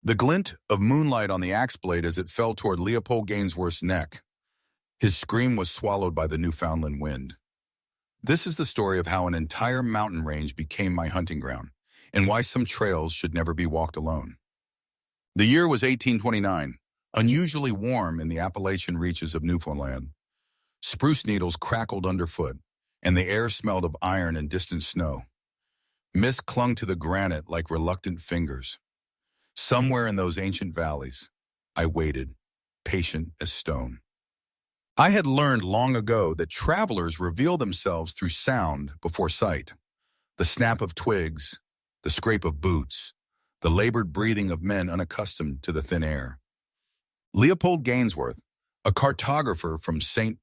The glint of moonlight on the axe blade as it fell toward Leopold Gainsworth's neck. His scream was swallowed by the Newfoundland wind. This is the story of how an entire mountain range became my hunting ground, and why some trails should never be walked alone. The year was 1829, unusually warm in the Appalachian reaches of Newfoundland. Spruce needles crackled underfoot, and the air smelled of iron and distant snow. Mist clung to the granite like reluctant fingers. Somewhere in those ancient valleys, I waited, patient as stone. I had learned long ago that travelers reveal themselves through sound before sight. The snap of twigs, the scrape of boots, the labored breathing of men unaccustomed to the thin air. Leopold Gainsworth, a cartographer from St.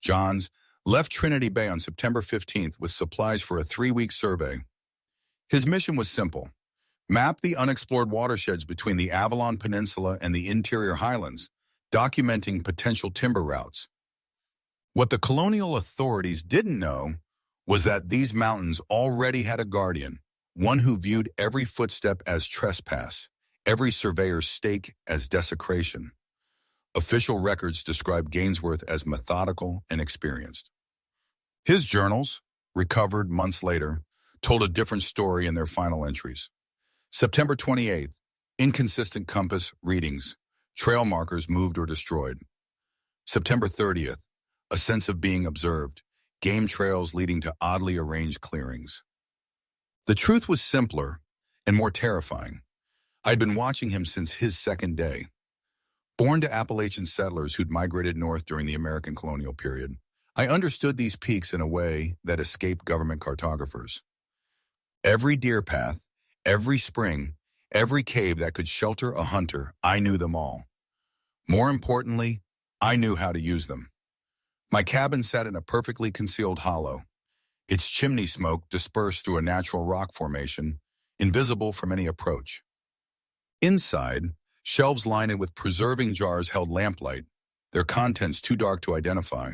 John's, left Trinity Bay on September 15th with supplies for a 3-week survey. His mission was simple: map the unexplored watersheds between the Avalon Peninsula and the interior highlands, documenting potential timber routes. What the colonial authorities didn't know was that these mountains already had a guardian, one who viewed every footstep as trespass, every surveyor's stake as desecration. Official records describe Gainsworth as methodical and experienced. His journals, recovered months later, told a different story in their final entries. September 28th, inconsistent compass readings, trail markers moved or destroyed. September 30th, a sense of being observed, game trails leading to oddly arranged clearings. The truth was simpler and more terrifying. I'd been watching him since his second day. Born to Appalachian settlers who'd migrated north during the American colonial period, I understood these peaks in a way that escaped government cartographers. Every deer path, every spring, every cave that could shelter a hunter, I knew them all. More importantly, I knew how to use them. My cabin sat in a perfectly concealed hollow, its chimney smoke dispersed through a natural rock formation, invisible from any approach. Inside, shelves lined with preserving jars held lamplight, their contents too dark to identify.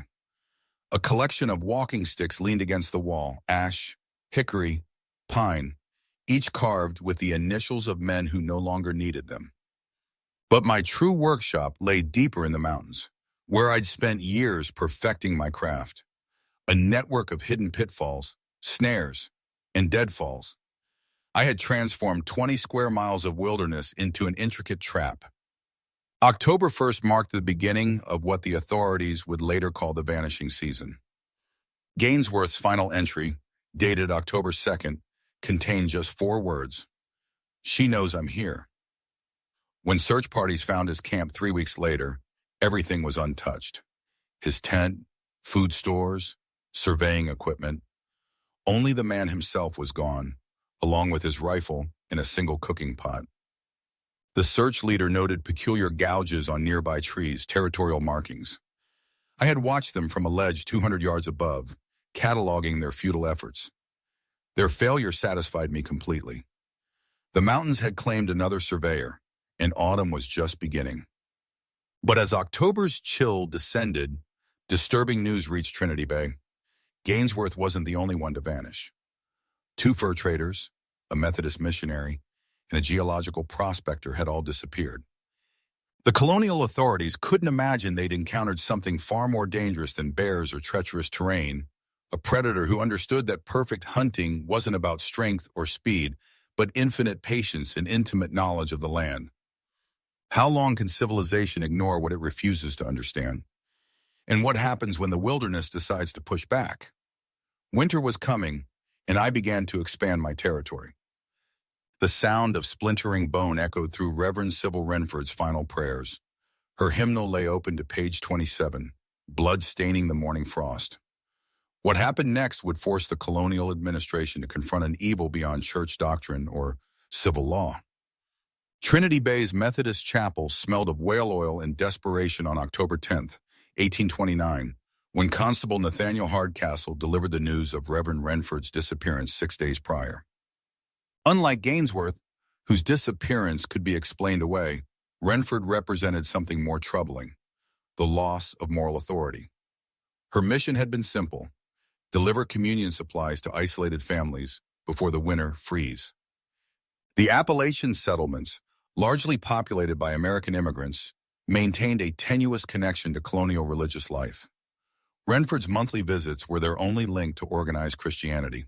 A collection of walking sticks leaned against the wall: ash, hickory, pine, each carved with the initials of men who no longer needed them. But my true workshop lay deeper in the mountains, where I'd spent years perfecting my craft. A network of hidden pitfalls, snares, and deadfalls. I had transformed 20 square miles of wilderness into an intricate trap. October 1st marked the beginning of what the authorities would later call the vanishing season. Gainsworth's final entry, dated October 2nd, contained just 4 words: "She knows I'm here." When search parties found his camp 3 weeks later, everything was untouched. His tent, food stores, surveying equipment. Only the man himself was gone, along with his rifle and a single cooking pot. The search leader noted peculiar gouges on nearby trees, territorial markings. I had watched them from a ledge 200 yards above, cataloging their futile efforts. Their failure satisfied me completely. The mountains had claimed another surveyor, and autumn was just beginning. But as October's chill descended, disturbing news reached Trinity Bay. Gainsworth wasn't the only one to vanish. 2 fur traders, a Methodist missionary, and a geological prospector had all disappeared. The colonial authorities couldn't imagine they'd encountered something far more dangerous than bears or treacherous terrain, a predator who understood that perfect hunting wasn't about strength or speed, but infinite patience and intimate knowledge of the land. How long can civilization ignore what it refuses to understand? And what happens when the wilderness decides to push back? Winter was coming, and I began to expand my territory. The sound of splintering bone echoed through Reverend Sybil Renford's final prayers. Her hymnal lay open to page 27, blood staining the morning frost. What happened next would force the colonial administration to confront an evil beyond church doctrine or civil law. Trinity Bay's Methodist chapel smelled of whale oil and desperation on October 10th, 1829, when Constable Nathaniel Hardcastle delivered the news of Reverend Renford's disappearance 6 days prior. Unlike Gainsworth, whose disappearance could be explained away, Renford represented something more troubling: the loss of moral authority. Her mission had been simple: deliver communion supplies to isolated families before the winter freeze. The Appalachian settlements, largely populated by American immigrants, maintained a tenuous connection to colonial religious life. Renford's monthly visits were their only link to organized Christianity.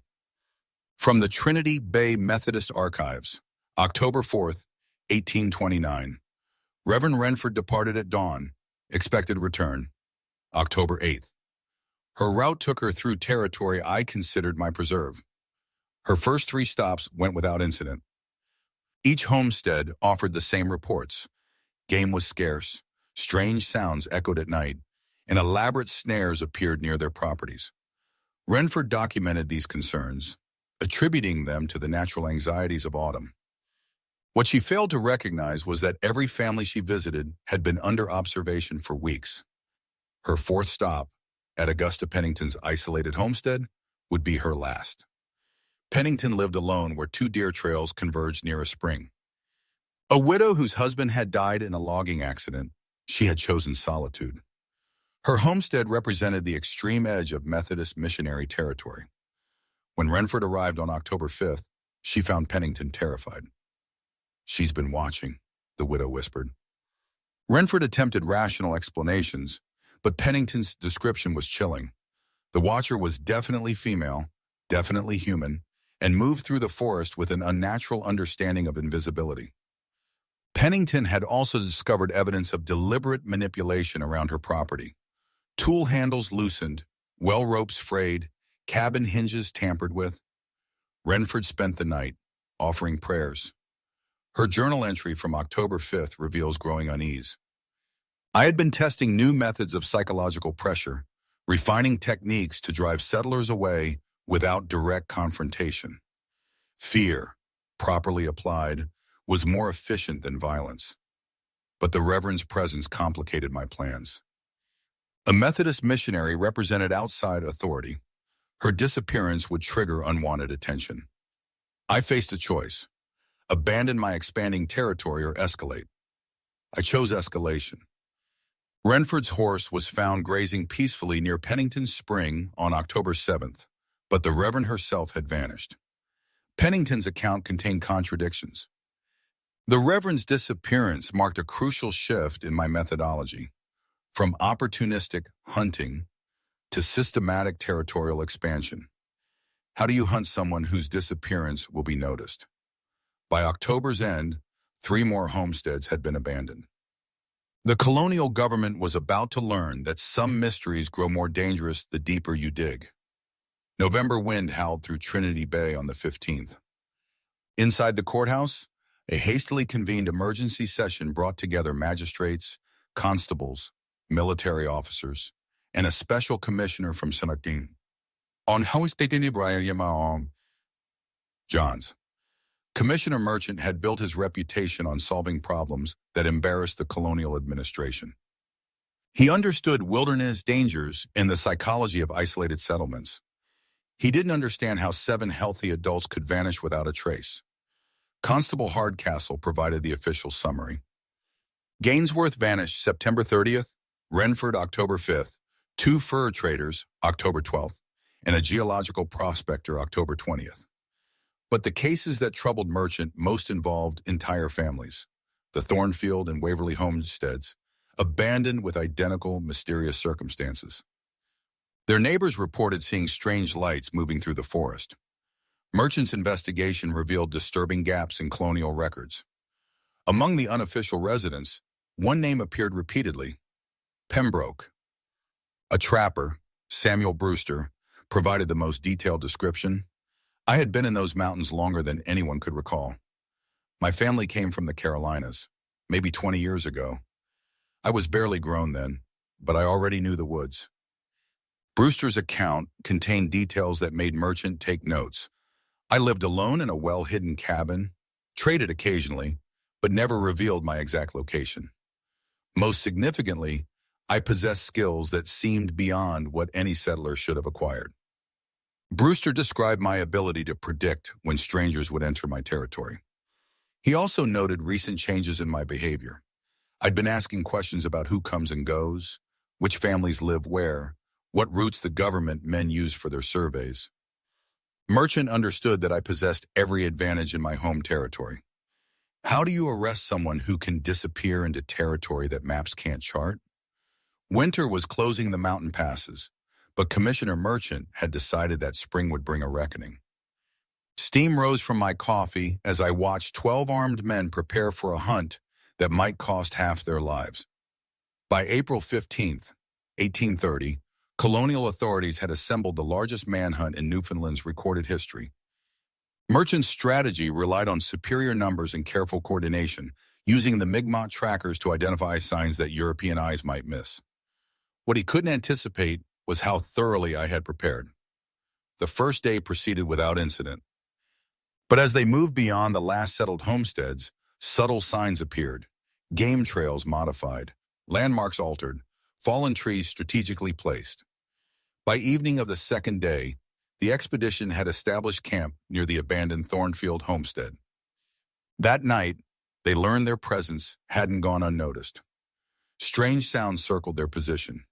From the Trinity Bay Methodist Archives, October 4th, 1829. Reverend Renford departed at dawn, expected return, October 8th. Her route took her through territory I considered my preserve. Her first 3 stops went without incident. Each homestead offered the same reports. Game was scarce, strange sounds echoed at night, and elaborate snares appeared near their properties. Renford documented these concerns, attributing them to the natural anxieties of autumn. What she failed to recognize was that every family she visited had been under observation for weeks. Her 4th stop, at Augusta Pennington's isolated homestead, would be her last. Pennington lived alone where 2 deer trails converged near a spring. A widow whose husband had died in a logging accident, she had chosen solitude. Her homestead represented the extreme edge of Methodist missionary territory. When Renford arrived on October 5th, she found Pennington terrified. "She's been watching," the widow whispered. Renford attempted rational explanations, but Pennington's description was chilling. The watcher was definitely female, definitely human, and moved through the forest with an unnatural understanding of invisibility. Pennington had also discovered evidence of deliberate manipulation around her property. Tool handles loosened, well ropes frayed, cabin hinges tampered with. Renford spent the night, offering prayers. Her journal entry from October 5th reveals growing unease. "I had been testing new methods of psychological pressure, refining techniques to drive settlers away without direct confrontation. Fear, properly applied, was more efficient than violence. But the Reverend's presence complicated my plans. A Methodist missionary represented outside authority. Her disappearance would trigger unwanted attention. I faced a choice: abandon my expanding territory or escalate. I chose escalation. Renford's horse was found grazing peacefully near Pennington's Spring on October 7th, but the Reverend herself had vanished. Pennington's account contained contradictions. The Reverend's disappearance marked a crucial shift in my methodology, from opportunistic hunting to systematic territorial expansion. How do you hunt someone whose disappearance will be noticed? By October's end, 3 more homesteads had been abandoned. The colonial government was about to learn that some mysteries grow more dangerous the deeper you dig. November wind howled through Trinity Bay on the 15th. Inside the courthouse, a hastily convened emergency session brought together magistrates, constables, military officers, and a special commissioner from Senaking. On Johns. Commissioner Merchant had built his reputation on solving problems that embarrassed the colonial administration. He understood wilderness dangers and the psychology of isolated settlements. He didn't understand how 7 healthy adults could vanish without a trace. Constable Hardcastle provided the official summary. Gainsworth vanished September 30th, Renford October 5th, 2 fur traders October 12th, and a geological prospector October 20th. But the cases that troubled Merchant most involved entire families, the Thornfield and Waverly homesteads, abandoned with identical mysterious circumstances. Their neighbors reported seeing strange lights moving through the forest. Merchant's investigation revealed disturbing gaps in colonial records. Among the unofficial residents, one name appeared repeatedly: Pembroke. A trapper, Samuel Brewster, provided the most detailed description. I had been in those mountains longer than anyone could recall. My family came from the Carolinas, maybe 20 years ago. I was barely grown then, but I already knew the woods. Brewster's account contained details that made Merchant take notes. I lived alone in a well-hidden cabin, traded occasionally, but never revealed my exact location. Most significantly, I possessed skills that seemed beyond what any settler should have acquired. Brewster described my ability to predict when strangers would enter my territory. He also noted recent changes in my behavior. I'd been asking questions about who comes and goes, which families live where, what routes the government men use for their surveys. Merchant understood that I possessed every advantage in my home territory. How do you arrest someone who can disappear into territory that maps can't chart? Winter was closing the mountain passes, but Commissioner Merchant had decided that spring would bring a reckoning. Steam rose from my coffee as I watched 12 armed men prepare for a hunt that might cost half their lives. By April 15th, 1830, colonial authorities had assembled the largest manhunt in Newfoundland's recorded history. Merchant's strategy relied on superior numbers and careful coordination, using the Mi'kmaq trackers to identify signs that European eyes might miss. What he couldn't anticipate was how thoroughly I had prepared. The first day proceeded without incident. But as they moved beyond the last settled homesteads, subtle signs appeared, game trails modified, landmarks altered, fallen trees strategically placed. By evening of the second day, the expedition had established camp near the abandoned Thornfield homestead. That night, they learned their presence hadn't gone unnoticed. Strange sounds circled their position.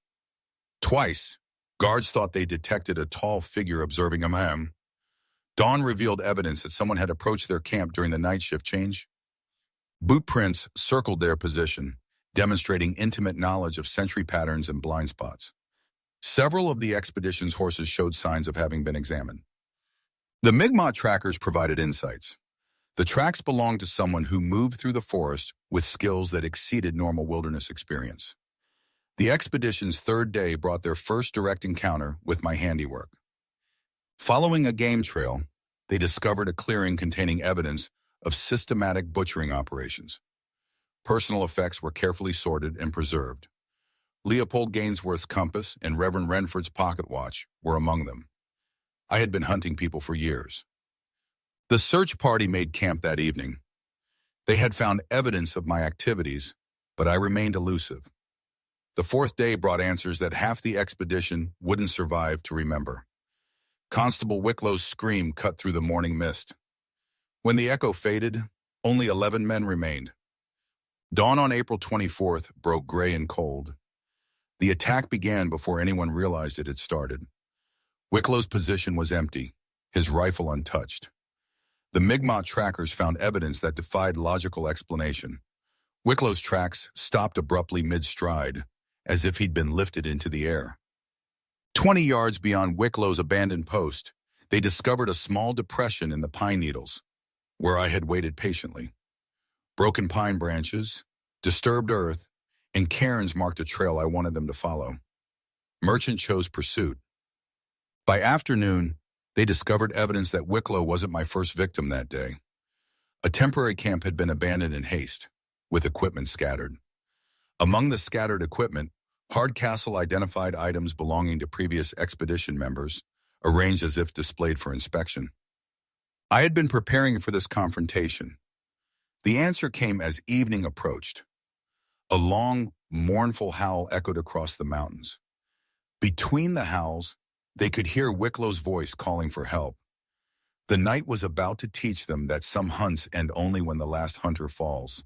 Twice, guards thought they detected a tall figure observing a man. Dawn revealed evidence that someone had approached their camp during the night shift change. Boot prints circled their position, demonstrating intimate knowledge of sentry patterns and blind spots. Several of the expedition's horses showed signs of having been examined. The Mi'kmaq trackers provided insights. The tracks belonged to someone who moved through the forest with skills that exceeded normal wilderness experience. The expedition's third day brought their first direct encounter with my handiwork. Following a game trail, they discovered a clearing containing evidence of systematic butchering operations. Personal effects were carefully sorted and preserved. Leopold Gainsworth's compass and Reverend Renford's pocket watch were among them. I had been hunting people for years. The search party made camp that evening. They had found evidence of my activities, but I remained elusive. The fourth day brought answers that half the expedition wouldn't survive to remember. Constable Wicklow's scream cut through the morning mist. When the echo faded, only 11 men remained. Dawn on April 24th broke gray and cold. The attack began before anyone realized it had started. Wicklow's position was empty, his rifle untouched. The Mi'kmaq trackers found evidence that defied logical explanation. Wicklow's tracks stopped abruptly mid-stride, as if he'd been lifted into the air. 20 yards beyond Wicklow's abandoned post, they discovered a small depression in the pine needles, where I had waited patiently. Broken pine branches, disturbed earth, and cairns marked a trail I wanted them to follow. Merchant chose pursuit. By afternoon, they discovered evidence that Wicklow wasn't my first victim that day. A temporary camp had been abandoned in haste, with equipment scattered. Among the scattered equipment, Hardcastle identified items belonging to previous expedition members, arranged as if displayed for inspection. I had been preparing for this confrontation. The answer came as evening approached. A long, mournful howl echoed across the mountains. Between the howls, they could hear Wicklow's voice calling for help. The night was about to teach them that some hunts end only when the last hunter falls.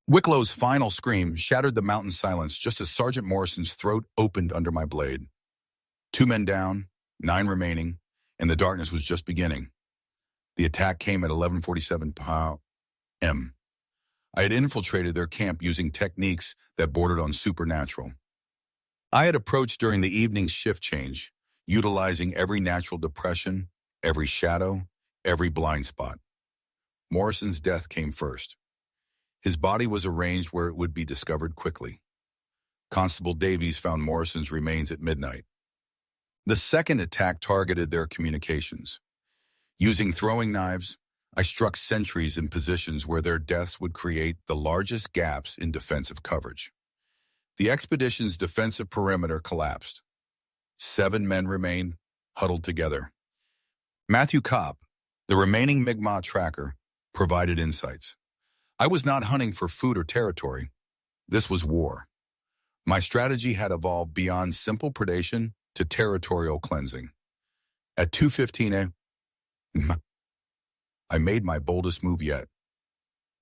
Wicklow's final scream shattered the mountain silence just as Sergeant Morrison's throat opened under my blade. 2 men down, 9 remaining, and the darkness was just beginning. The attack came at 11:47 p.m. I had infiltrated their camp using techniques that bordered on supernatural. I had approached during the evening shift change, utilizing every natural depression, every shadow, every blind spot. Morrison's death came first. His body was arranged where it would be discovered quickly. Constable Davies found Morrison's remains at midnight. The second attack targeted their communications. Using throwing knives, I struck sentries in positions where their deaths would create the largest gaps in defensive coverage. The expedition's defensive perimeter collapsed. 7 men remained, huddled together. Matthew Kopp, the remaining Mi'kmaq tracker, provided insights. I was not hunting for food or territory. This was war. My strategy had evolved beyond simple predation to territorial cleansing. At 2:15 a.m., I made my boldest move yet.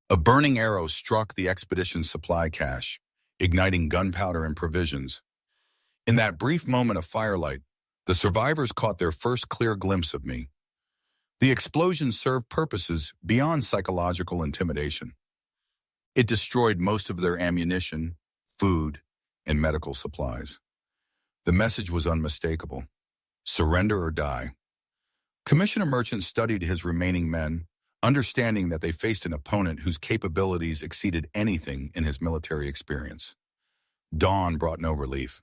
A burning arrow struck the expedition's supply cache, igniting gunpowder and provisions. In that brief moment of firelight, the survivors caught their first clear glimpse of me. The explosion served purposes beyond psychological intimidation. It destroyed most of their ammunition, food, and medical supplies. The message was unmistakable: surrender or die. Commissioner Merchant studied his remaining men, understanding that they faced an opponent whose capabilities exceeded anything in his military experience. Dawn brought no relief.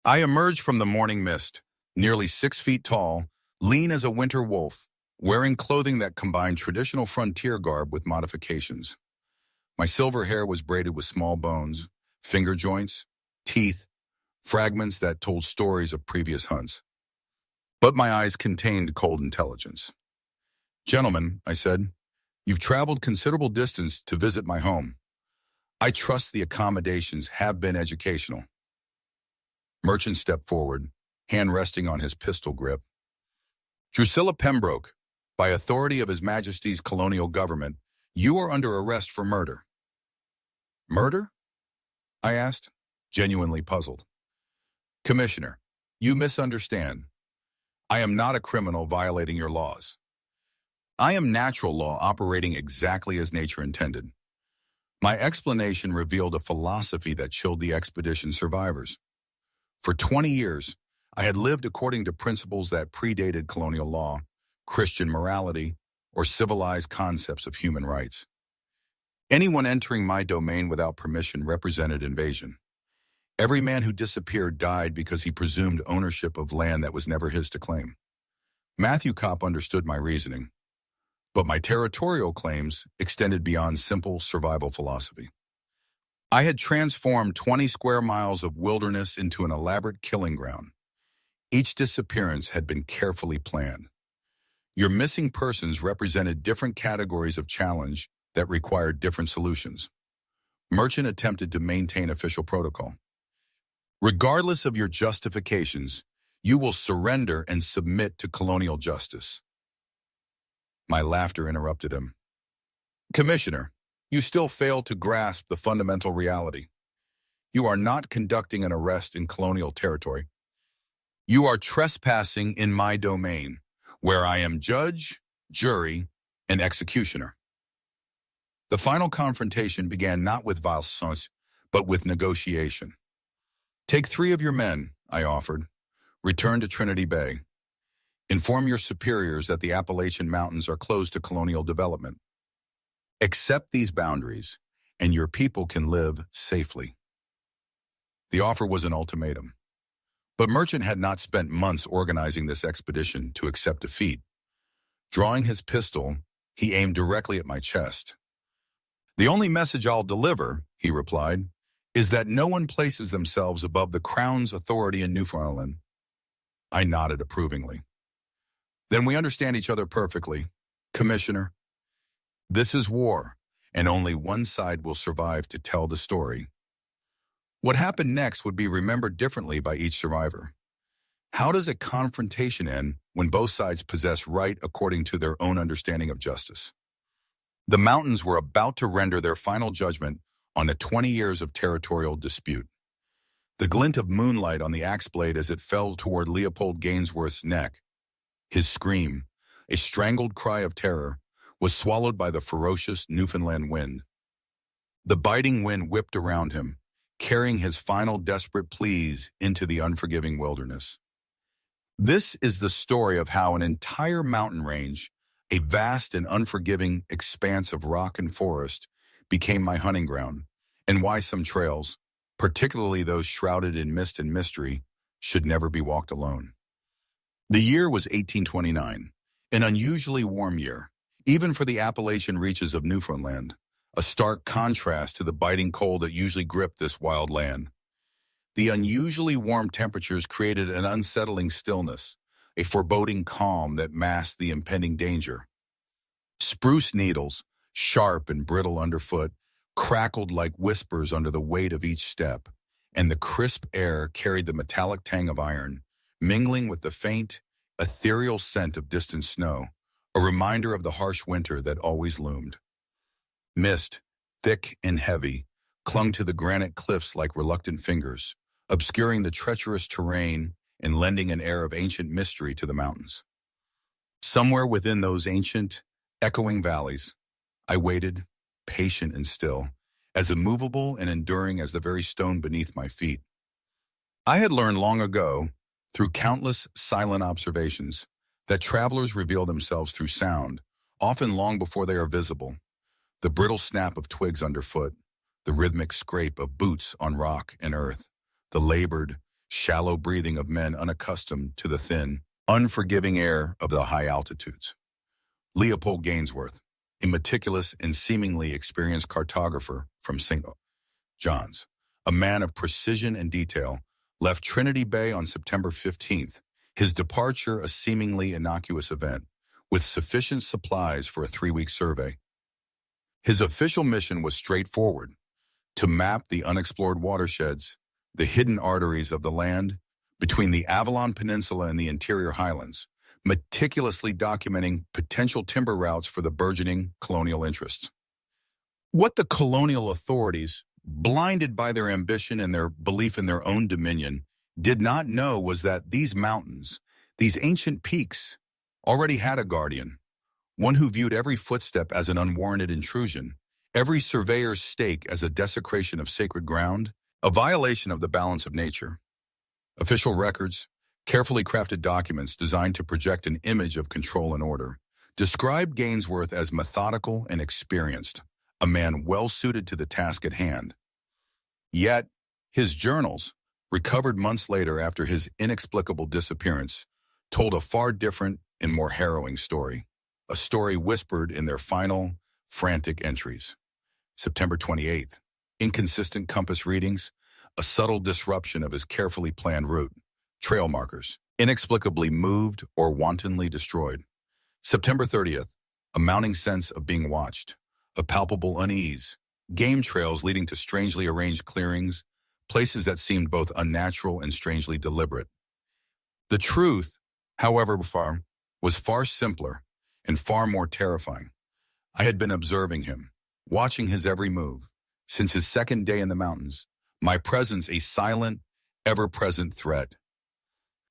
I emerged from the morning mist, nearly 6 feet tall, lean as a winter wolf, wearing clothing that combined traditional frontier garb with modifications. My silver hair was braided with small bones, finger joints, teeth, fragments that told stories of previous hunts. But my eyes contained cold intelligence. "Gentlemen," I said, "you've traveled considerable distance to visit my home. I trust the accommodations have been educational." Merchant stepped forward, hand resting on his pistol grip. "Drusilla Pembroke, by authority of His Majesty's colonial government, you are under arrest for murder." "Murder?" I asked, genuinely puzzled. "Commissioner, you misunderstand. I am not a criminal violating your laws. I am natural law operating exactly as nature intended." My explanation revealed a philosophy that chilled the expedition survivors. For 20 years, I had lived according to principles that predated colonial law, Christian morality, or civilized concepts of human rights. Anyone entering my domain without permission represented invasion. Every man who disappeared died because he presumed ownership of land that was never his to claim. Matthew Kopp understood my reasoning, but my territorial claims extended beyond simple survival philosophy. I had transformed 20 square miles of wilderness into an elaborate killing ground. Each disappearance had been carefully planned. Your missing persons represented different categories of challenge that required different solutions. Merchant attempted to maintain official protocol. "Regardless of your justifications, you will surrender and submit to colonial justice." My laughter interrupted him. "Commissioner, you still fail to grasp the fundamental reality. You are not conducting an arrest in colonial territory. You are trespassing in my domain, where I am judge, jury, and executioner." The final confrontation began not with violence, but with negotiation. "Take 3 of your men," I offered. "Return to Trinity Bay. Inform your superiors that the Appalachian Mountains are closed to colonial development. Accept these boundaries, and your people can live safely." The offer was an ultimatum. But Merchant had not spent months organizing this expedition to accept defeat. Drawing his pistol, he aimed directly at my chest. "The only message I'll deliver," he replied, "is that no one places themselves above the Crown's authority in Newfoundland." I nodded approvingly. "Then we understand each other perfectly, Commissioner. This is war, and only one side will survive to tell the story." What happened next would be remembered differently by each survivor. How does a confrontation end when both sides possess right according to their own understanding of justice? The mountains were about to render their final judgment on the 20 years of territorial dispute. The glint of moonlight on the axe blade as it fell toward Leopold Gainsworth's neck, his scream, a strangled cry of terror, was swallowed by the ferocious Newfoundland wind. The biting wind whipped around him, carrying his final desperate pleas into the unforgiving wilderness. This is the story of how an entire mountain range, a vast and unforgiving expanse of rock and forest, became my hunting ground, and why some trails, particularly those shrouded in mist and mystery, should never be walked alone. The year was 1829, an unusually warm year, even for the Appalachian reaches of Newfoundland, a stark contrast to the biting cold that usually gripped this wild land. The unusually warm temperatures created an unsettling stillness, a foreboding calm that masked the impending danger. Spruce needles, sharp and brittle underfoot, crackled like whispers under the weight of each step, and the crisp air carried the metallic tang of iron, mingling with the faint, ethereal scent of distant snow, a reminder of the harsh winter that always loomed. Mist, thick and heavy, clung to the granite cliffs like reluctant fingers, obscuring the treacherous terrain and lending an air of ancient mystery to the mountains. Somewhere within those ancient, echoing valleys, I waited, patient and still, as immovable and enduring as the very stone beneath my feet. I had learned long ago, through countless silent observations, that travelers reveal themselves through sound, often long before they are visible. The brittle snap of twigs underfoot, the rhythmic scrape of boots on rock and earth, the labored, shallow breathing of men unaccustomed to the thin, unforgiving air of the high altitudes. Leopold Gainsworth, a meticulous and seemingly experienced cartographer from St. John's, a man of precision and detail, left Trinity Bay on September 15th, his departure a seemingly innocuous event, with sufficient supplies for a 3-week survey. His official mission was straightforward: to map the unexplored watersheds, the hidden arteries of the land between the Avalon Peninsula and the interior highlands, meticulously documenting potential timber routes for the burgeoning colonial interests. What the colonial authorities, blinded by their ambition and their belief in their own dominion, did not know was that these mountains, these ancient peaks, already had a guardian, one who viewed every footstep as an unwarranted intrusion, every surveyor's stake as a desecration of sacred ground, a violation of the balance of nature. Official records, carefully crafted documents designed to project an image of control and order, described Gainsworth as methodical and experienced, a man well-suited to the task at hand. Yet, his journals, recovered months later after his inexplicable disappearance, told a far different and more harrowing story, a story whispered in their final, frantic entries. September 28th, inconsistent compass readings, a subtle disruption of his carefully planned route, trail markers, inexplicably moved or wantonly destroyed. September 30th, a mounting sense of being watched, a palpable unease, game trails leading to strangely arranged clearings, places that seemed both unnatural and strangely deliberate. The truth, however, was far simpler and far more terrifying. I had been observing him, watching his every move, since his second day in the mountains, my presence a silent, ever-present threat.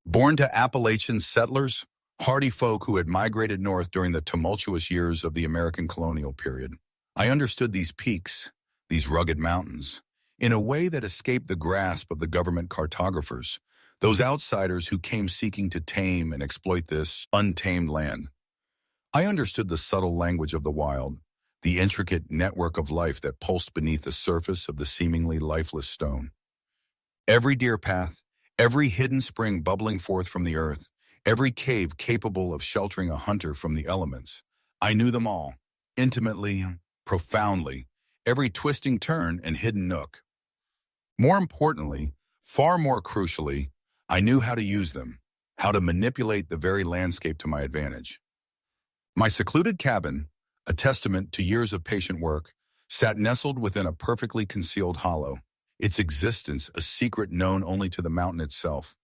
Born to Appalachian settlers, hardy folk who had migrated north during the tumultuous years of the American colonial period, I understood these peaks, these rugged mountains, in a way that escaped the grasp of the government cartographers, those outsiders who came seeking to tame and exploit this untamed land. I understood the subtle language of the wild, the intricate network of life that pulsed beneath the surface of the seemingly lifeless stone. Every deer path, every hidden spring bubbling forth from the earth, every cave capable of sheltering a hunter from the elements. I knew them all, intimately, profoundly, every twisting turn and hidden nook. More importantly, far more crucially, I knew how to use them, how to manipulate the very landscape to my advantage. My secluded cabin, a testament to years of patient work, sat nestled within a perfectly concealed hollow, its existence a secret known only to the mountain itself.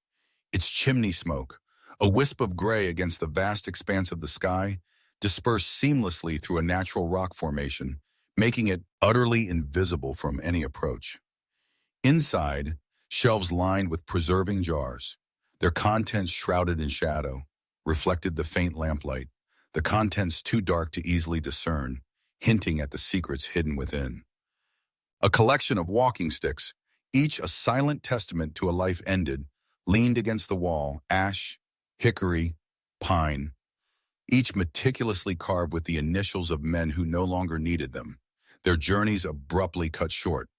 Its chimney smoke, a wisp of gray against the vast expanse of the sky, dispersed seamlessly through a natural rock formation, making it utterly invisible from any approach. Inside, shelves lined with preserving jars, their contents shrouded in shadow, reflected the faint lamplight, the contents too dark to easily discern, hinting at the secrets hidden within. A collection of walking sticks, each a silent testament to a life ended, leaned against the wall, ash, hickory, pine, each meticulously carved with the initials of men who no longer needed them, their journeys abruptly cut short.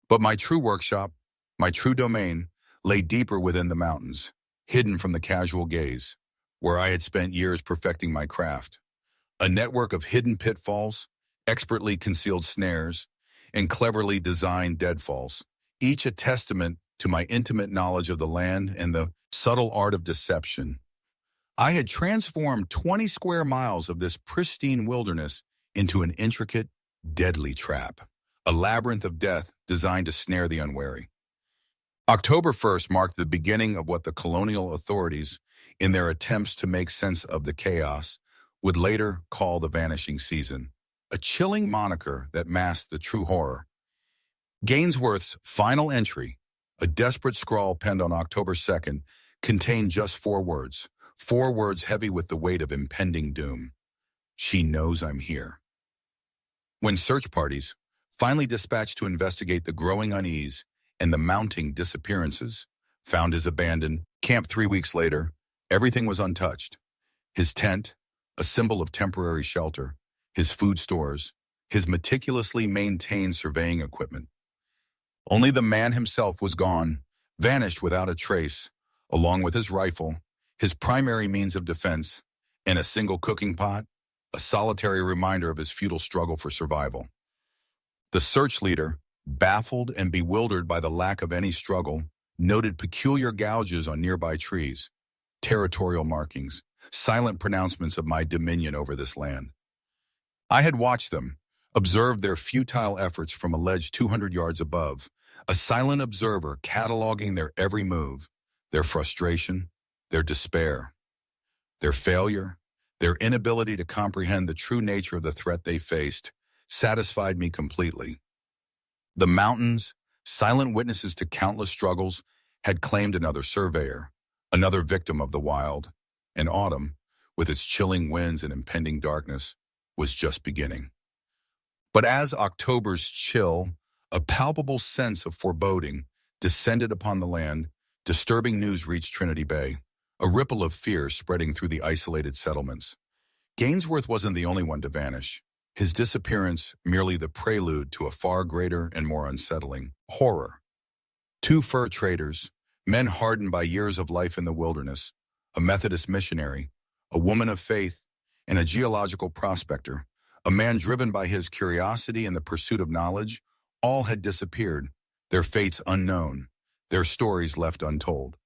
But my true workshop, my true domain, lay deeper within the mountains, hidden from the casual gaze, where I had spent years perfecting my craft. A network of hidden pitfalls, expertly concealed snares, and cleverly designed deadfalls, each a testament to my intimate knowledge of the land and the subtle art of deception. I had transformed 20 square miles of this pristine wilderness into an intricate, deadly trap, a labyrinth of death designed to snare the unwary. October 1st marked the beginning of what the colonial authorities, in their attempts to make sense of the chaos, would later call the vanishing season, a chilling moniker that masked the true horror. Gainsworth's final entry, a desperate scrawl penned on October 2nd, contained just 4 words, 4 words heavy with the weight of impending doom. She knows I'm here. When search parties, finally dispatched to investigate the growing unease and the mounting disappearances, found his abandoned camp 3 weeks later, everything was untouched. His tent, a symbol of temporary shelter, his food stores, his meticulously maintained surveying equipment. Only the man himself was gone, vanished without a trace, along with his rifle, his primary means of defense, and a single cooking pot, a solitary reminder of his futile struggle for survival. The search leader, baffled and bewildered by the lack of any struggle, noted peculiar gouges on nearby trees, territorial markings, silent pronouncements of my dominion over this land. I had watched them, observed their futile efforts from alleged 200 yards above, a silent observer cataloging their every move, their frustration, their despair, their failure, their inability to comprehend the true nature of the threat they faced, satisfied me completely. The mountains, silent witnesses to countless struggles, had claimed another surveyor, another victim of the wild, and autumn, with its chilling winds and impending darkness, was just beginning. But as October's chill, a palpable sense of foreboding descended upon the land, disturbing news reached Trinity Bay, a ripple of fear spreading through the isolated settlements. Gainsworth wasn't the only one to vanish, his disappearance merely the prelude to a far greater and more unsettling horror. 2 fur traders, men hardened by years of life in the wilderness, a Methodist missionary, a woman of faith, and a geological prospector, a man driven by his curiosity and the pursuit of knowledge, all had disappeared, their fates unknown, their stories left untold.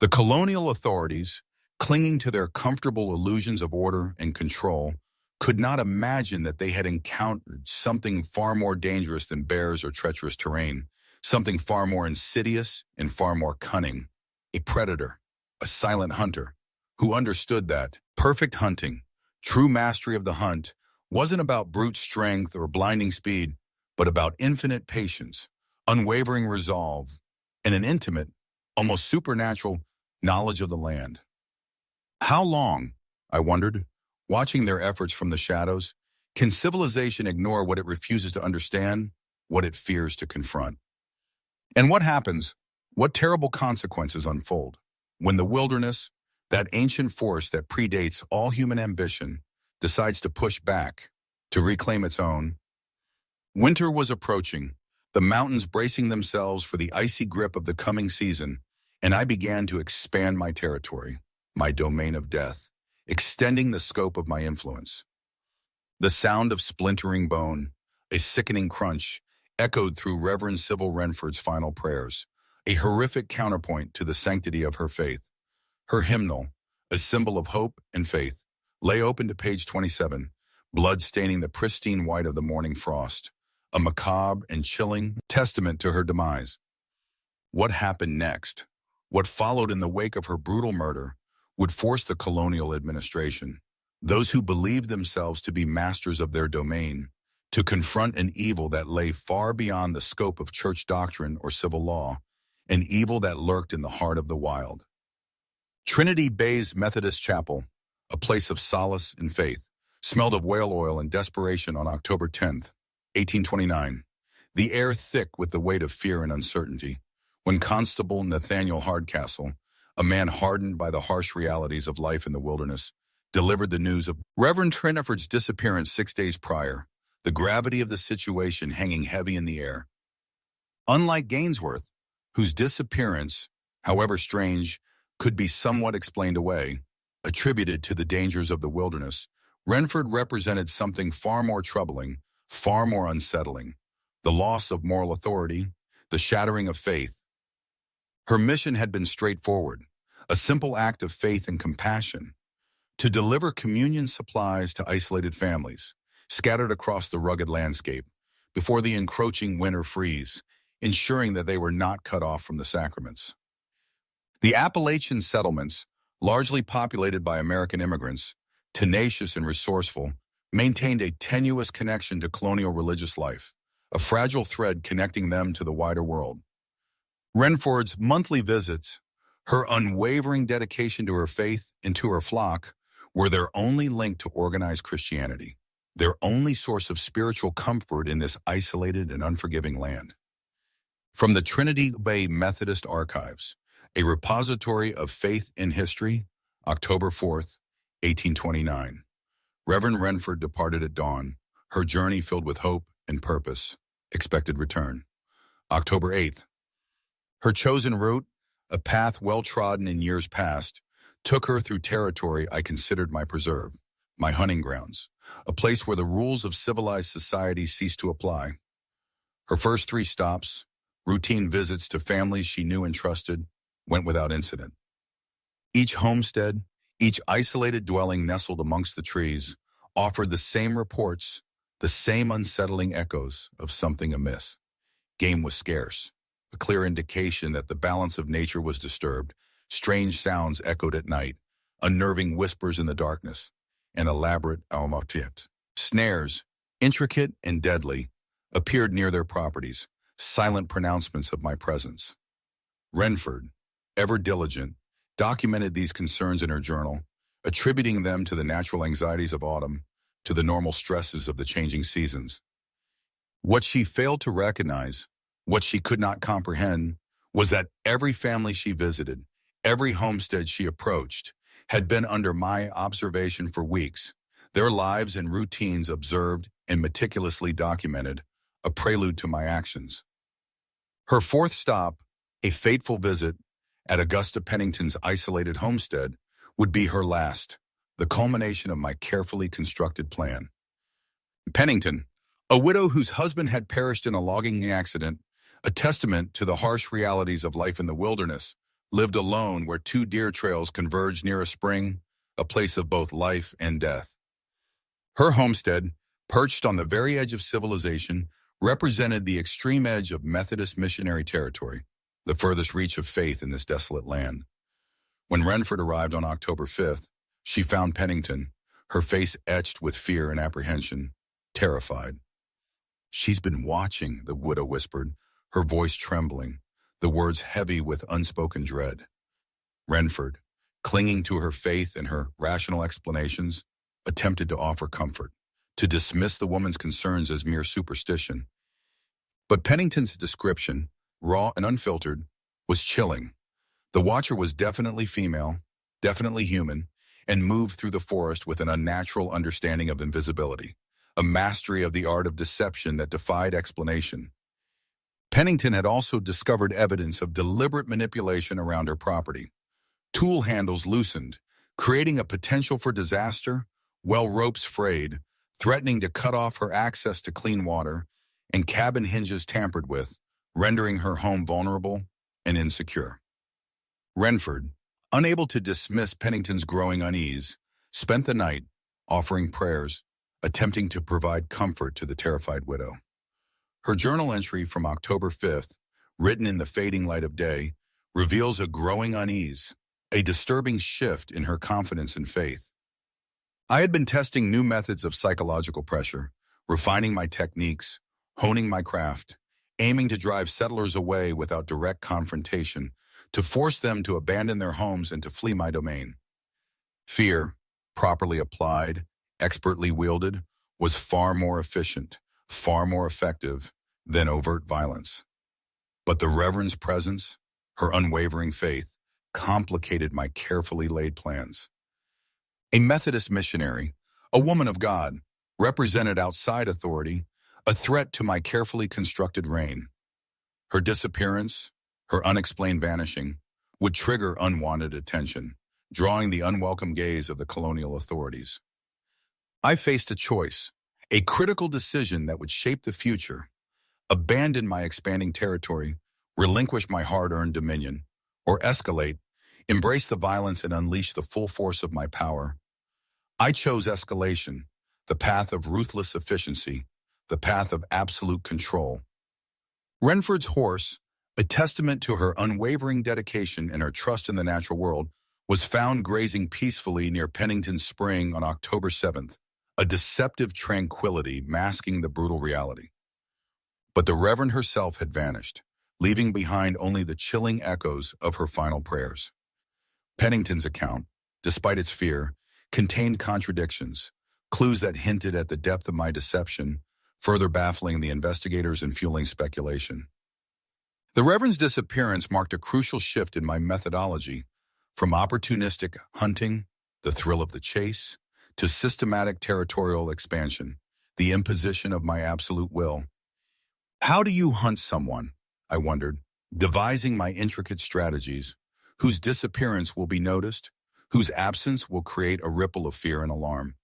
The colonial authorities, clinging to their comfortable illusions of order and control, could not imagine that they had encountered something far more dangerous than bears or treacherous terrain, something far more insidious and far more cunning, a predator, a silent hunter, who understood that perfect hunting, true mastery of the hunt, wasn't about brute strength or blinding speed, but about infinite patience, unwavering resolve, and an intimate, almost supernatural knowledge of the land. How long, I wondered, watching their efforts from the shadows, can civilization ignore what it refuses to understand, what it fears to confront? And what happens, what terrible consequences unfold, when the wilderness, that ancient force that predates all human ambition, decides to push back, to reclaim its own? Winter was approaching, the mountains bracing themselves for the icy grip of the coming season, and I began to expand my territory, my domain of death, extending the scope of my influence. The sound of splintering bone, a sickening crunch, echoed through Reverend Sybil Renford's final prayers, a horrific counterpoint to the sanctity of her faith. Her hymnal, a symbol of hope and faith, lay open to page 27, blood staining the pristine white of the morning frost, a macabre and chilling testament to her demise. What happened next, what followed in the wake of her brutal murder, would force the colonial administration, those who believed themselves to be masters of their domain, to confront an evil that lay far beyond the scope of church doctrine or civil law, an evil that lurked in the heart of the wild. Trinity Bay's Methodist Chapel, a place of solace and faith, smelled of whale oil and desperation on October 10th, 1829, the air thick with the weight of fear and uncertainty, when Constable Nathaniel Hardcastle, a man hardened by the harsh realities of life in the wilderness, delivered the news of Reverend Treniford's disappearance 6 days prior, the gravity of the situation hanging heavy in the air. Unlike Gainsworth, whose disappearance, however strange, could be somewhat explained away, attributed to the dangers of the wilderness, Renford represented something far more troubling, far more unsettling, the loss of moral authority, the shattering of faith. Her mission had been straightforward, a simple act of faith and compassion, to deliver communion supplies to isolated families, scattered across the rugged landscape, before the encroaching winter freeze, ensuring that they were not cut off from the sacraments. The Appalachian settlements, largely populated by American immigrants, tenacious and resourceful, maintained a tenuous connection to colonial religious life, a fragile thread connecting them to the wider world. Renford's monthly visits, Her unwavering dedication to her faith and to her flock were their only link to organized Christianity, their only source of spiritual comfort in this isolated and unforgiving land. From the Trinity Bay Methodist Archives, a repository of faith in history, October 4th, 1829. Reverend Renford departed at dawn, her journey filled with hope and purpose, expected return. October 8th. Her chosen route, a path well-trodden in years past, took her through territory I considered my preserve, my hunting grounds, a place where the rules of civilized society ceased to apply. Her first 3 stops, routine visits to families she knew and trusted, went without incident. Each homestead, each isolated dwelling nestled amongst the trees, offered the same reports, the same unsettling echoes of something amiss. Game was scarce, a clear indication that the balance of nature was disturbed. Strange sounds echoed at night, unnerving whispers in the darkness, and elaborate almotiet. Snares, intricate and deadly, appeared near their properties, silent pronouncements of my presence. Renford, ever diligent, documented these concerns in her journal, attributing them to the natural anxieties of autumn, to the normal stresses of the changing seasons. What she failed to recognize, what she could not comprehend, was that every family she visited, every homestead she approached, had been under my observation for weeks, their lives and routines observed and meticulously documented, a prelude to my actions. Her 4th stop, a fateful visit at Augusta Pennington's isolated homestead, would be her last, the culmination of my carefully constructed plan. Pennington, a widow whose husband had perished in a logging accident, a testament to the harsh realities of life in the wilderness, lived alone where 2 deer trails converged near a spring, a place of both life and death. Her homestead, perched on the very edge of civilization, represented the extreme edge of Methodist missionary territory, the furthest reach of faith in this desolate land. When Renford arrived on October 5th, she found Pennington, her face etched with fear and apprehension, terrified. "She's been watching," the widow whispered, her voice trembling, the words heavy with unspoken dread. Renford, clinging to her faith and her rational explanations, attempted to offer comfort, to dismiss the woman's concerns as mere superstition. But Pennington's description, raw and unfiltered, was chilling. The watcher was definitely female, definitely human, and moved through the forest with an unnatural understanding of invisibility, a mastery of the art of deception that defied explanation. Pennington had also discovered evidence of deliberate manipulation around her property. Tool handles loosened, creating a potential for disaster, while ropes frayed, threatening to cut off her access to clean water, and cabin hinges tampered with, rendering her home vulnerable and insecure. Renford, unable to dismiss Pennington's growing unease, spent the night offering prayers, attempting to provide comfort to the terrified widow. Her journal entry from October 5th, written in the fading light of day, reveals a growing unease, a disturbing shift in her confidence and faith. I had been testing new methods of psychological pressure, refining my techniques, honing my craft, aiming to drive settlers away without direct confrontation, to force them to abandon their homes and to flee my domain. Fear, properly applied, expertly wielded, was far more efficient, far more effective than overt violence. But the Reverend's presence, her unwavering faith, complicated my carefully laid plans. A Methodist missionary, a woman of God, represented outside authority, a threat to my carefully constructed reign. Her disappearance, her unexplained vanishing, would trigger unwanted attention, drawing the unwelcome gaze of the colonial authorities. I faced a choice, a critical decision that would shape the future: abandon my expanding territory, relinquish my hard-earned dominion, or escalate, embrace the violence and unleash the full force of my power. I chose escalation, the path of ruthless efficiency, the path of absolute control. Renford's horse, a testament to her unwavering dedication and her trust in the natural world, was found grazing peacefully near Pennington's Spring on October 7th, a deceptive tranquility masking the brutal reality. But the Reverend herself had vanished, leaving behind only the chilling echoes of her final prayers. Pennington's account, despite its fear, contained contradictions, clues that hinted at the depth of my deception, further baffling the investigators and fueling speculation. The Reverend's disappearance marked a crucial shift in my methodology, from opportunistic hunting, the thrill of the chase, to systematic territorial expansion, the imposition of my absolute will. How do you hunt someone, I wondered, devising my intricate strategies, whose disappearance will be noticed, whose absence will create a ripple of fear and alarm?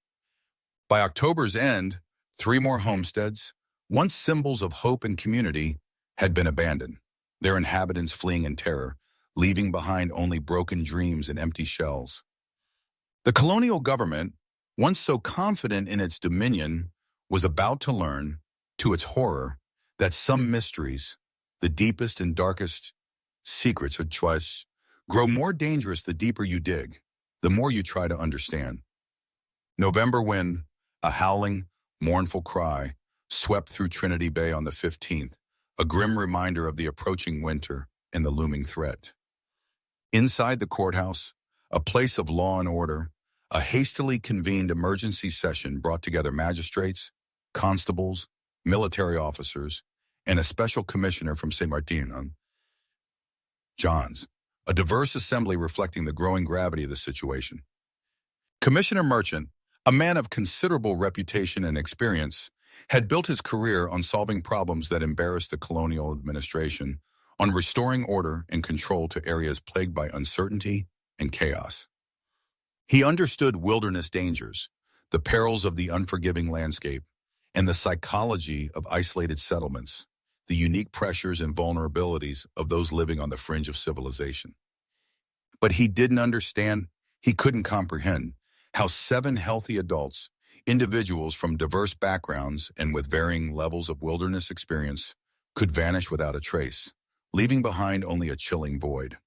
By October's end, 3 more homesteads, once symbols of hope and community, had been abandoned, their inhabitants fleeing in terror, leaving behind only broken dreams and empty shells. The colonial government, once so confident in its dominion, was about to learn, to its horror, that some mysteries, the deepest and darkest secrets of choice, grow more dangerous the deeper you dig, the more you try to understand. November wind, a howling, mournful cry, swept through Trinity Bay on the 15th, a grim reminder of the approaching winter and the looming threat. Inside the courthouse, a place of law and order, a hastily convened emergency session brought together magistrates, constables, military officers, and a special commissioner from St. Martin, John's, a diverse assembly reflecting the growing gravity of the situation. Commissioner Merchant, a man of considerable reputation and experience, had built his career on solving problems that embarrassed the colonial administration, on restoring order and control to areas plagued by uncertainty and chaos. He understood wilderness dangers, the perils of the unforgiving landscape, and the psychology of isolated settlements, the unique pressures and vulnerabilities of those living on the fringe of civilization. But he didn't understand, he couldn't comprehend, how 7 healthy adults, individuals from diverse backgrounds and with varying levels of wilderness experience, could vanish without a trace, leaving behind only a chilling void.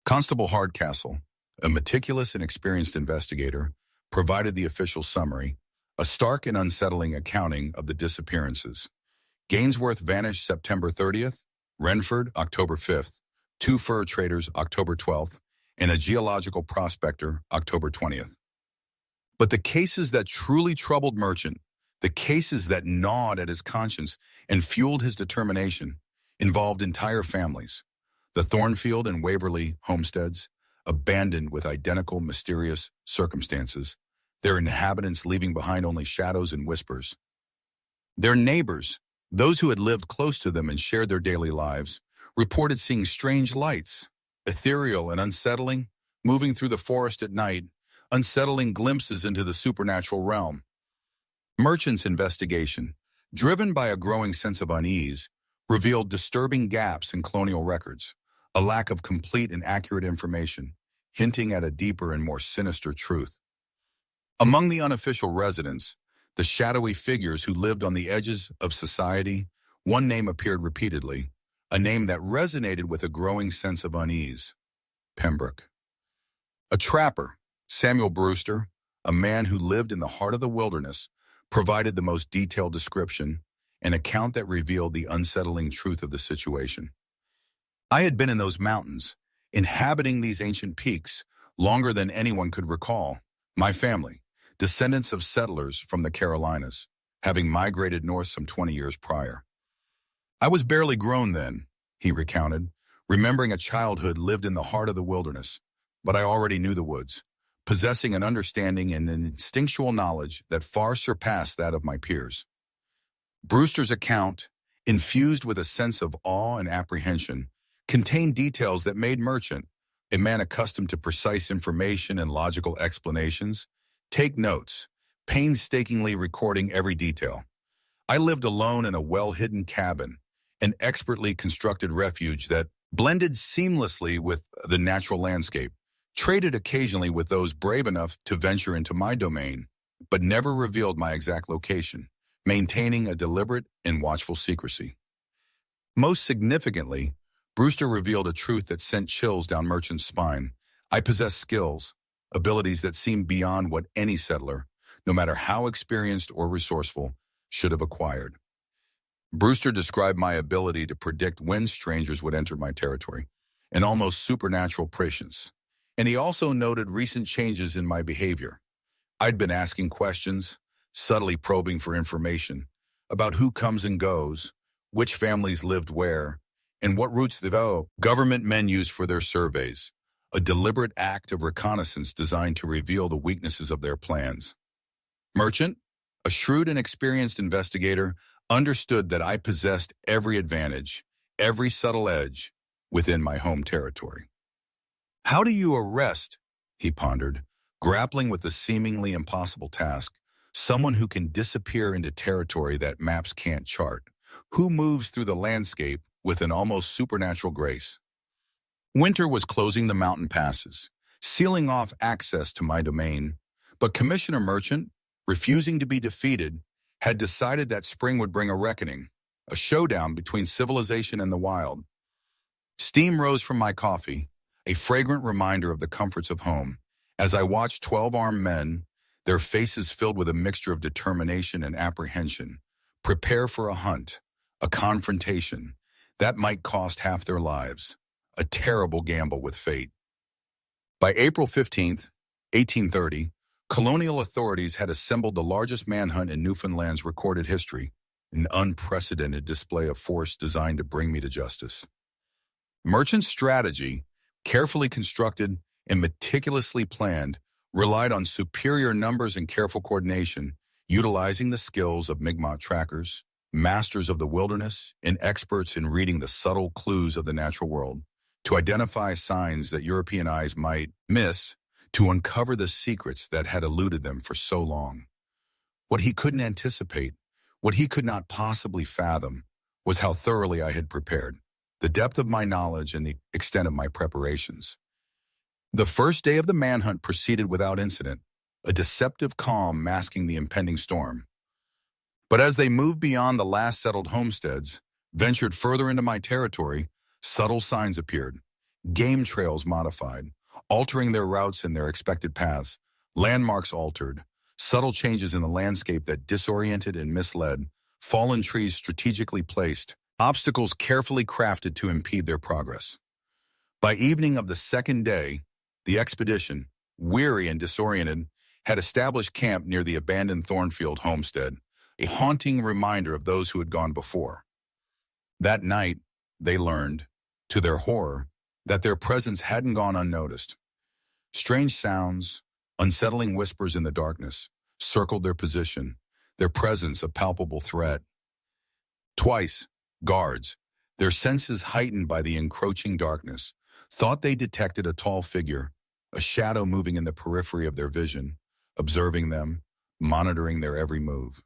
Constable Hardcastle, a meticulous and experienced investigator, provided the official summary, a stark and unsettling accounting of the disappearances. Gainsworth vanished September 30th, Renford October 5th, 2 fur traders October 12th, and a geological prospector October 20th. But the cases that truly troubled Merchant, the cases that gnawed at his conscience and fueled his determination, involved entire families. The Thornfield and Waverly homesteads, abandoned with identical mysterious circumstances, their inhabitants leaving behind only shadows and whispers. Their neighbors, those who had lived close to them and shared their daily lives, reported seeing strange lights, ethereal and unsettling, moving through the forest at night, unsettling glimpses into the supernatural realm. Merchant's investigation, driven by a growing sense of unease, revealed disturbing gaps in colonial records, a lack of complete and accurate information, hinting at a deeper and more sinister truth. Among the unofficial residents, the shadowy figures who lived on the edges of society, one name appeared repeatedly, a name that resonated with a growing sense of unease: Pembroke. A trapper, Samuel Brewster, a man who lived in the heart of the wilderness, provided the most detailed description, an account that revealed the unsettling truth of the situation. I had been in those mountains, inhabiting these ancient peaks, longer than anyone could recall. My family, descendants of settlers from the Carolinas, having migrated north some 20 years prior. I was barely grown then, he recounted, remembering a childhood lived in the heart of the wilderness, but I already knew the woods, possessing an understanding and an instinctual knowledge that far surpassed that of my peers. Brewster's account, infused with a sense of awe and apprehension, contained details that made Merchant, a man accustomed to precise information and logical explanations, take notes, painstakingly recording every detail. I lived alone in a well-hidden cabin, an expertly constructed refuge that blended seamlessly with the natural landscape, traded occasionally with those brave enough to venture into my domain, but never revealed my exact location, maintaining a deliberate and watchful secrecy. Most significantly, Brewster revealed a truth that sent chills down Merchant's spine. I possessed skills, abilities that seemed beyond what any settler, no matter how experienced or resourceful, should have acquired. Brewster described my ability to predict when strangers would enter my territory, an almost supernatural prescience. And he also noted recent changes in my behavior. I'd been asking questions, subtly probing for information about who comes and goes, which families lived where, and what routes the government men use for their surveys, a deliberate act of reconnaissance designed to reveal the weaknesses of their plans. Merchant, a shrewd and experienced investigator, understood that I possessed every advantage, every subtle edge within my home territory. How do you arrest, he pondered, grappling with the seemingly impossible task, someone who can disappear into territory that maps can't chart, who moves through the landscape with an almost supernatural grace. Winter was closing the mountain passes, sealing off access to my domain, but Commissioner Merchant, refusing to be defeated, had decided that spring would bring a reckoning, a showdown between civilization and the wild. Steam rose from my coffee, a fragrant reminder of the comforts of home, as I watched 12 armed men, their faces filled with a mixture of determination and apprehension, prepare for a hunt, a confrontation that might cost half their lives, a terrible gamble with fate. By April 15th, 1830, colonial authorities had assembled the largest manhunt in Newfoundland's recorded history, an unprecedented display of force designed to bring me to justice. Merchant's strategy, carefully constructed and meticulously planned, relied on superior numbers and careful coordination, utilizing the skills of Mi'kmaq trackers, masters of the wilderness, and experts in reading the subtle clues of the natural world, to identify signs that European eyes might miss, to uncover the secrets that had eluded them for so long. What he couldn't anticipate, what he could not possibly fathom, was how thoroughly I had prepared, the depth of my knowledge and the extent of my preparations. The first day of the manhunt proceeded without incident, a deceptive calm masking the impending storm. But as they moved beyond the last settled homesteads, ventured further into my territory, subtle signs appeared, game trails modified, altering their routes and their expected paths, landmarks altered, subtle changes in the landscape that disoriented and misled, fallen trees strategically placed, obstacles carefully crafted to impede their progress. By evening of the second day, the expedition, weary and disoriented, had established camp near the abandoned Thornfield homestead, a haunting reminder of those who had gone before. That night, they learned, to their horror, that their presence hadn't gone unnoticed. Strange sounds, unsettling whispers in the darkness, circled their position, their presence a palpable threat. Twice, guards, their senses heightened by the encroaching darkness, thought they detected a tall figure, a shadow moving in the periphery of their vision, observing them, monitoring their every move.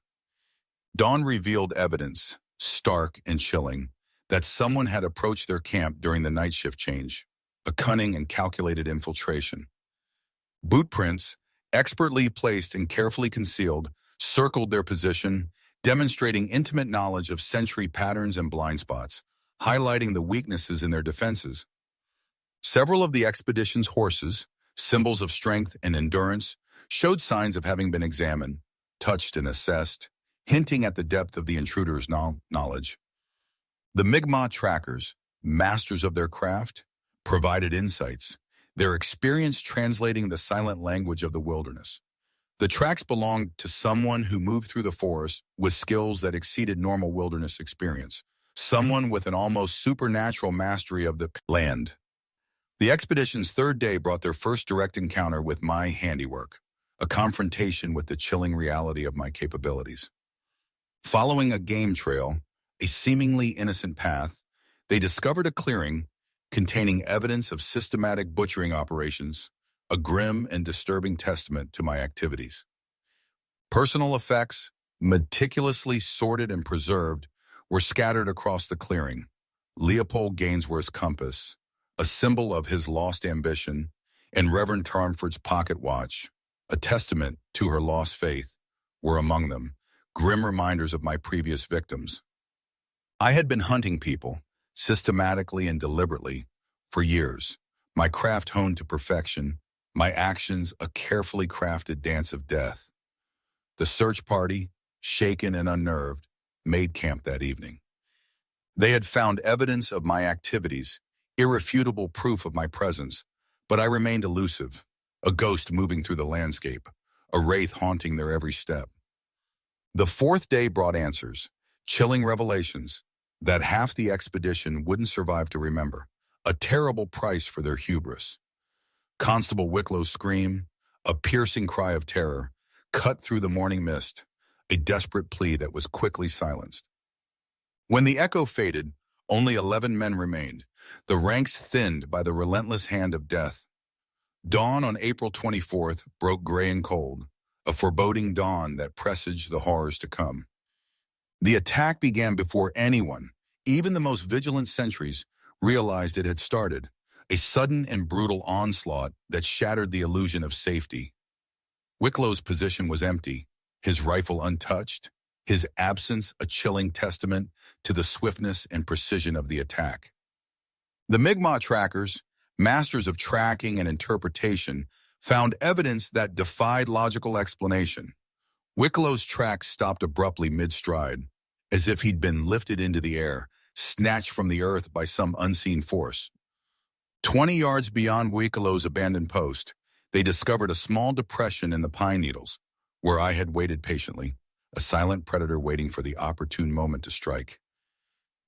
Dawn revealed evidence, stark and chilling, that someone had approached their camp during the night shift change, a cunning and calculated infiltration. Boot prints, expertly placed and carefully concealed, circled their position, demonstrating intimate knowledge of sentry patterns and blind spots, highlighting the weaknesses in their defenses. Several of the expedition's horses, symbols of strength and endurance, showed signs of having been examined, touched and assessed, hinting at the depth of the intruder's knowledge. The Mi'kmaq trackers, masters of their craft, provided insights, their experience translating the silent language of the wilderness. The tracks belonged to someone who moved through the forest with skills that exceeded normal wilderness experience, someone with an almost supernatural mastery of the land. The expedition's third day brought their first direct encounter with my handiwork, a confrontation with the chilling reality of my capabilities. Following a game trail, a seemingly innocent path, they discovered a clearing containing evidence of systematic butchering operations, a grim and disturbing testament to my activities. Personal effects, meticulously sorted and preserved, were scattered across the clearing. Leopold Gainsworth's compass, a symbol of his lost ambition, and Reverend Tarnford's pocket watch, a testament to her lost faith, were among them, grim reminders of my previous victims. I had been hunting people, systematically and deliberately, for years, my craft honed to perfection, my actions a carefully crafted dance of death. The search party, shaken and unnerved, made camp that evening. They had found evidence of my activities, irrefutable proof of my presence, but I remained elusive, a ghost moving through the landscape, a wraith haunting their every step. The fourth day brought answers, chilling revelations that half the expedition wouldn't survive to remember, a terrible price for their hubris. Constable Wicklow's scream, a piercing cry of terror, cut through the morning mist, a desperate plea that was quickly silenced. When the echo faded, only 11 men remained, the ranks thinned by the relentless hand of death. Dawn on April 24th broke gray and cold, a foreboding dawn that presaged the horrors to come. The attack began before anyone, even the most vigilant sentries, realized it had started, a sudden and brutal onslaught that shattered the illusion of safety. Wicklow's position was empty, his rifle untouched, his absence a chilling testament to the swiftness and precision of the attack. The Mi'kmaq trackers, masters of tracking and interpretation, found evidence that defied logical explanation. Wicklow's tracks stopped abruptly mid-stride, as if he'd been lifted into the air, snatched from the earth by some unseen force. 20 yards beyond Wicklow's abandoned post, they discovered a small depression in the pine needles, where I had waited patiently, a silent predator waiting for the opportune moment to strike.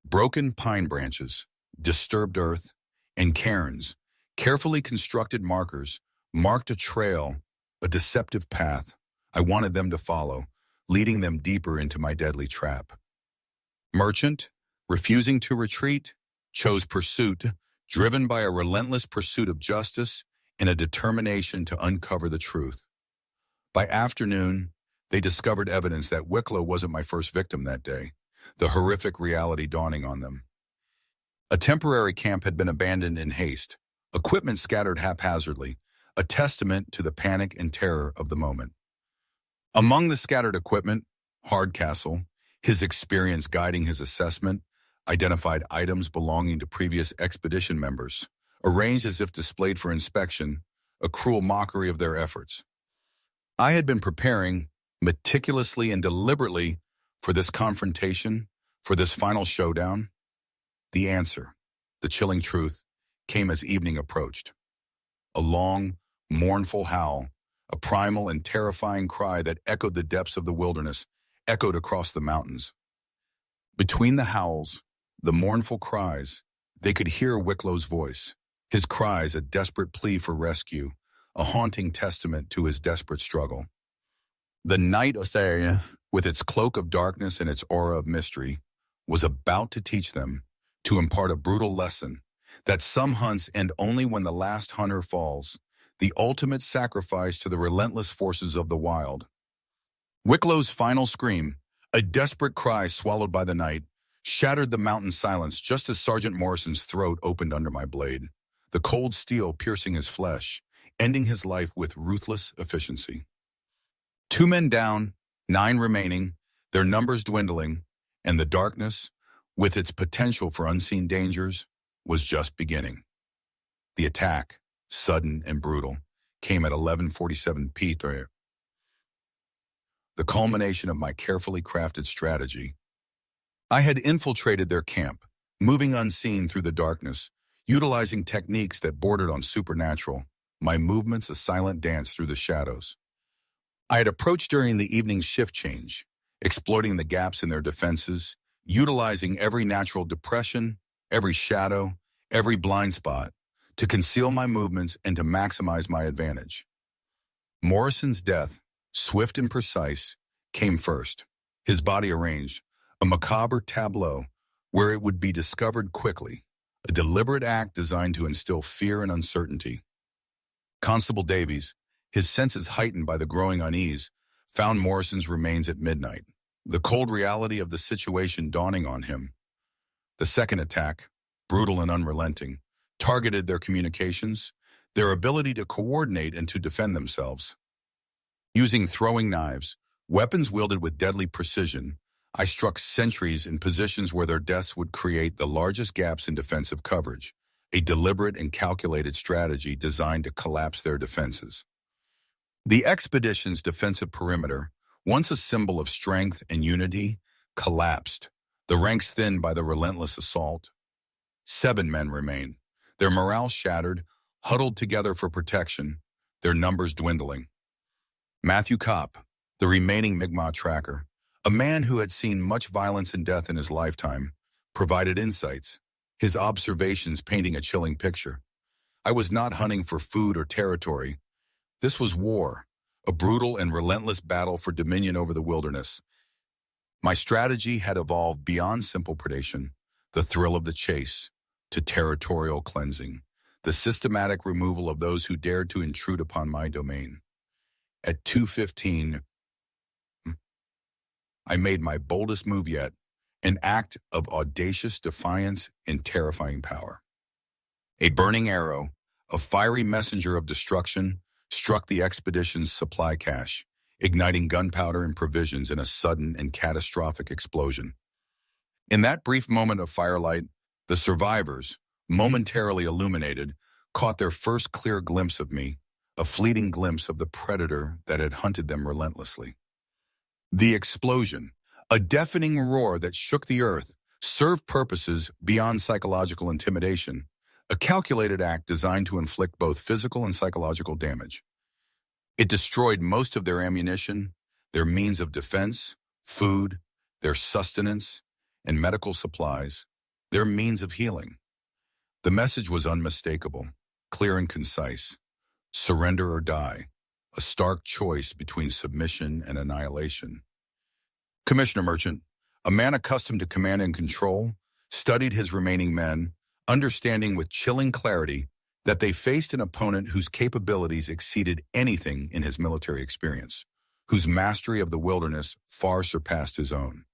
Broken pine branches, disturbed earth, and cairns, carefully constructed markers, marked a trail, a deceptive path I wanted them to follow, leading them deeper into my deadly trap. Merchant, refusing to retreat, chose pursuit, driven by a relentless pursuit of justice and a determination to uncover the truth. By afternoon, they discovered evidence that Wicklow wasn't my first victim that day, the horrific reality dawning on them. A temporary camp had been abandoned in haste, equipment scattered haphazardly, a testament to the panic and terror of the moment. Among the scattered equipment, Hardcastle, his experience guiding his assessment, identified items belonging to previous expedition members, arranged as if displayed for inspection, a cruel mockery of their efforts. I had been preparing, meticulously and deliberately, for this confrontation, for this final showdown. The answer, the chilling truth, came as evening approached. A long, mournful howl, a primal and terrifying cry that echoed the depths of the wilderness, echoed across the mountains. Between the howls, the mournful cries, they could hear Wicklow's voice, his cries a desperate plea for rescue, a haunting testament to his desperate struggle. The night Osaria, with its cloak of darkness and its aura of mystery, was about to teach them, to impart a brutal lesson, that some hunts end only when the last hunter falls, the ultimate sacrifice to the relentless forces of the wild. Wicklow's final scream, a desperate cry swallowed by the night, shattered the mountain silence just as Sergeant Morrison's throat opened under my blade, the cold steel piercing his flesh, ending his life with ruthless efficiency. 2 men down, 9 remaining, their numbers dwindling, and the darkness, with its potential for unseen dangers, was just beginning. The attack, sudden and brutal, came at 11:47 p.m. The culmination of my carefully crafted strategy. I had infiltrated their camp, moving unseen through the darkness, utilizing techniques that bordered on supernatural, my movements a silent dance through the shadows. I had approached during the evening shift change, exploiting the gaps in their defenses, utilizing every natural depression, every shadow, every blind spot, to conceal my movements and to maximize my advantage. Morrison's death, swift and precise, came first, his body arranged, a macabre tableau where it would be discovered quickly, a deliberate act designed to instill fear and uncertainty. Constable Davies, his senses heightened by the growing unease, found Morrison's remains at midnight, the cold reality of the situation dawning on him. The second attack, brutal and unrelenting, targeted their communications, their ability to coordinate and to defend themselves. Using throwing knives, weapons wielded with deadly precision, I struck sentries in positions where their deaths would create the largest gaps in defensive coverage, a deliberate and calculated strategy designed to collapse their defenses. The expedition's defensive perimeter, once a symbol of strength and unity, collapsed, the ranks thinned by the relentless assault. 7 men remain, their morale shattered, huddled together for protection, their numbers dwindling. Matthew Kopp, the remaining Mi'kmaq tracker, a man who had seen much violence and death in his lifetime, provided insights, his observations painting a chilling picture. I was not hunting for food or territory. This was war, a brutal and relentless battle for dominion over the wilderness. My strategy had evolved beyond simple predation, the thrill of the chase, to territorial cleansing, the systematic removal of those who dared to intrude upon my domain. At 2:15, I made my boldest move yet, an act of audacious defiance and terrifying power. A burning arrow, a fiery messenger of destruction, struck the expedition's supply cache, igniting gunpowder and provisions in a sudden and catastrophic explosion. In that brief moment of firelight, the survivors, momentarily illuminated, caught their first clear glimpse of me, a fleeting glimpse of the predator that had hunted them relentlessly. The explosion, a deafening roar that shook the earth, served purposes beyond psychological intimidation, a calculated act designed to inflict both physical and psychological damage. It destroyed most of their ammunition, their means of defense, food, their sustenance, and medical supplies, their means of healing. The message was unmistakable, clear and concise. Surrender or die, a stark choice between submission and annihilation. Commissioner Merchant, a man accustomed to command and control, studied his remaining men, understanding with chilling clarity that they faced an opponent whose capabilities exceeded anything in his military experience, whose mastery of the wilderness far surpassed his own.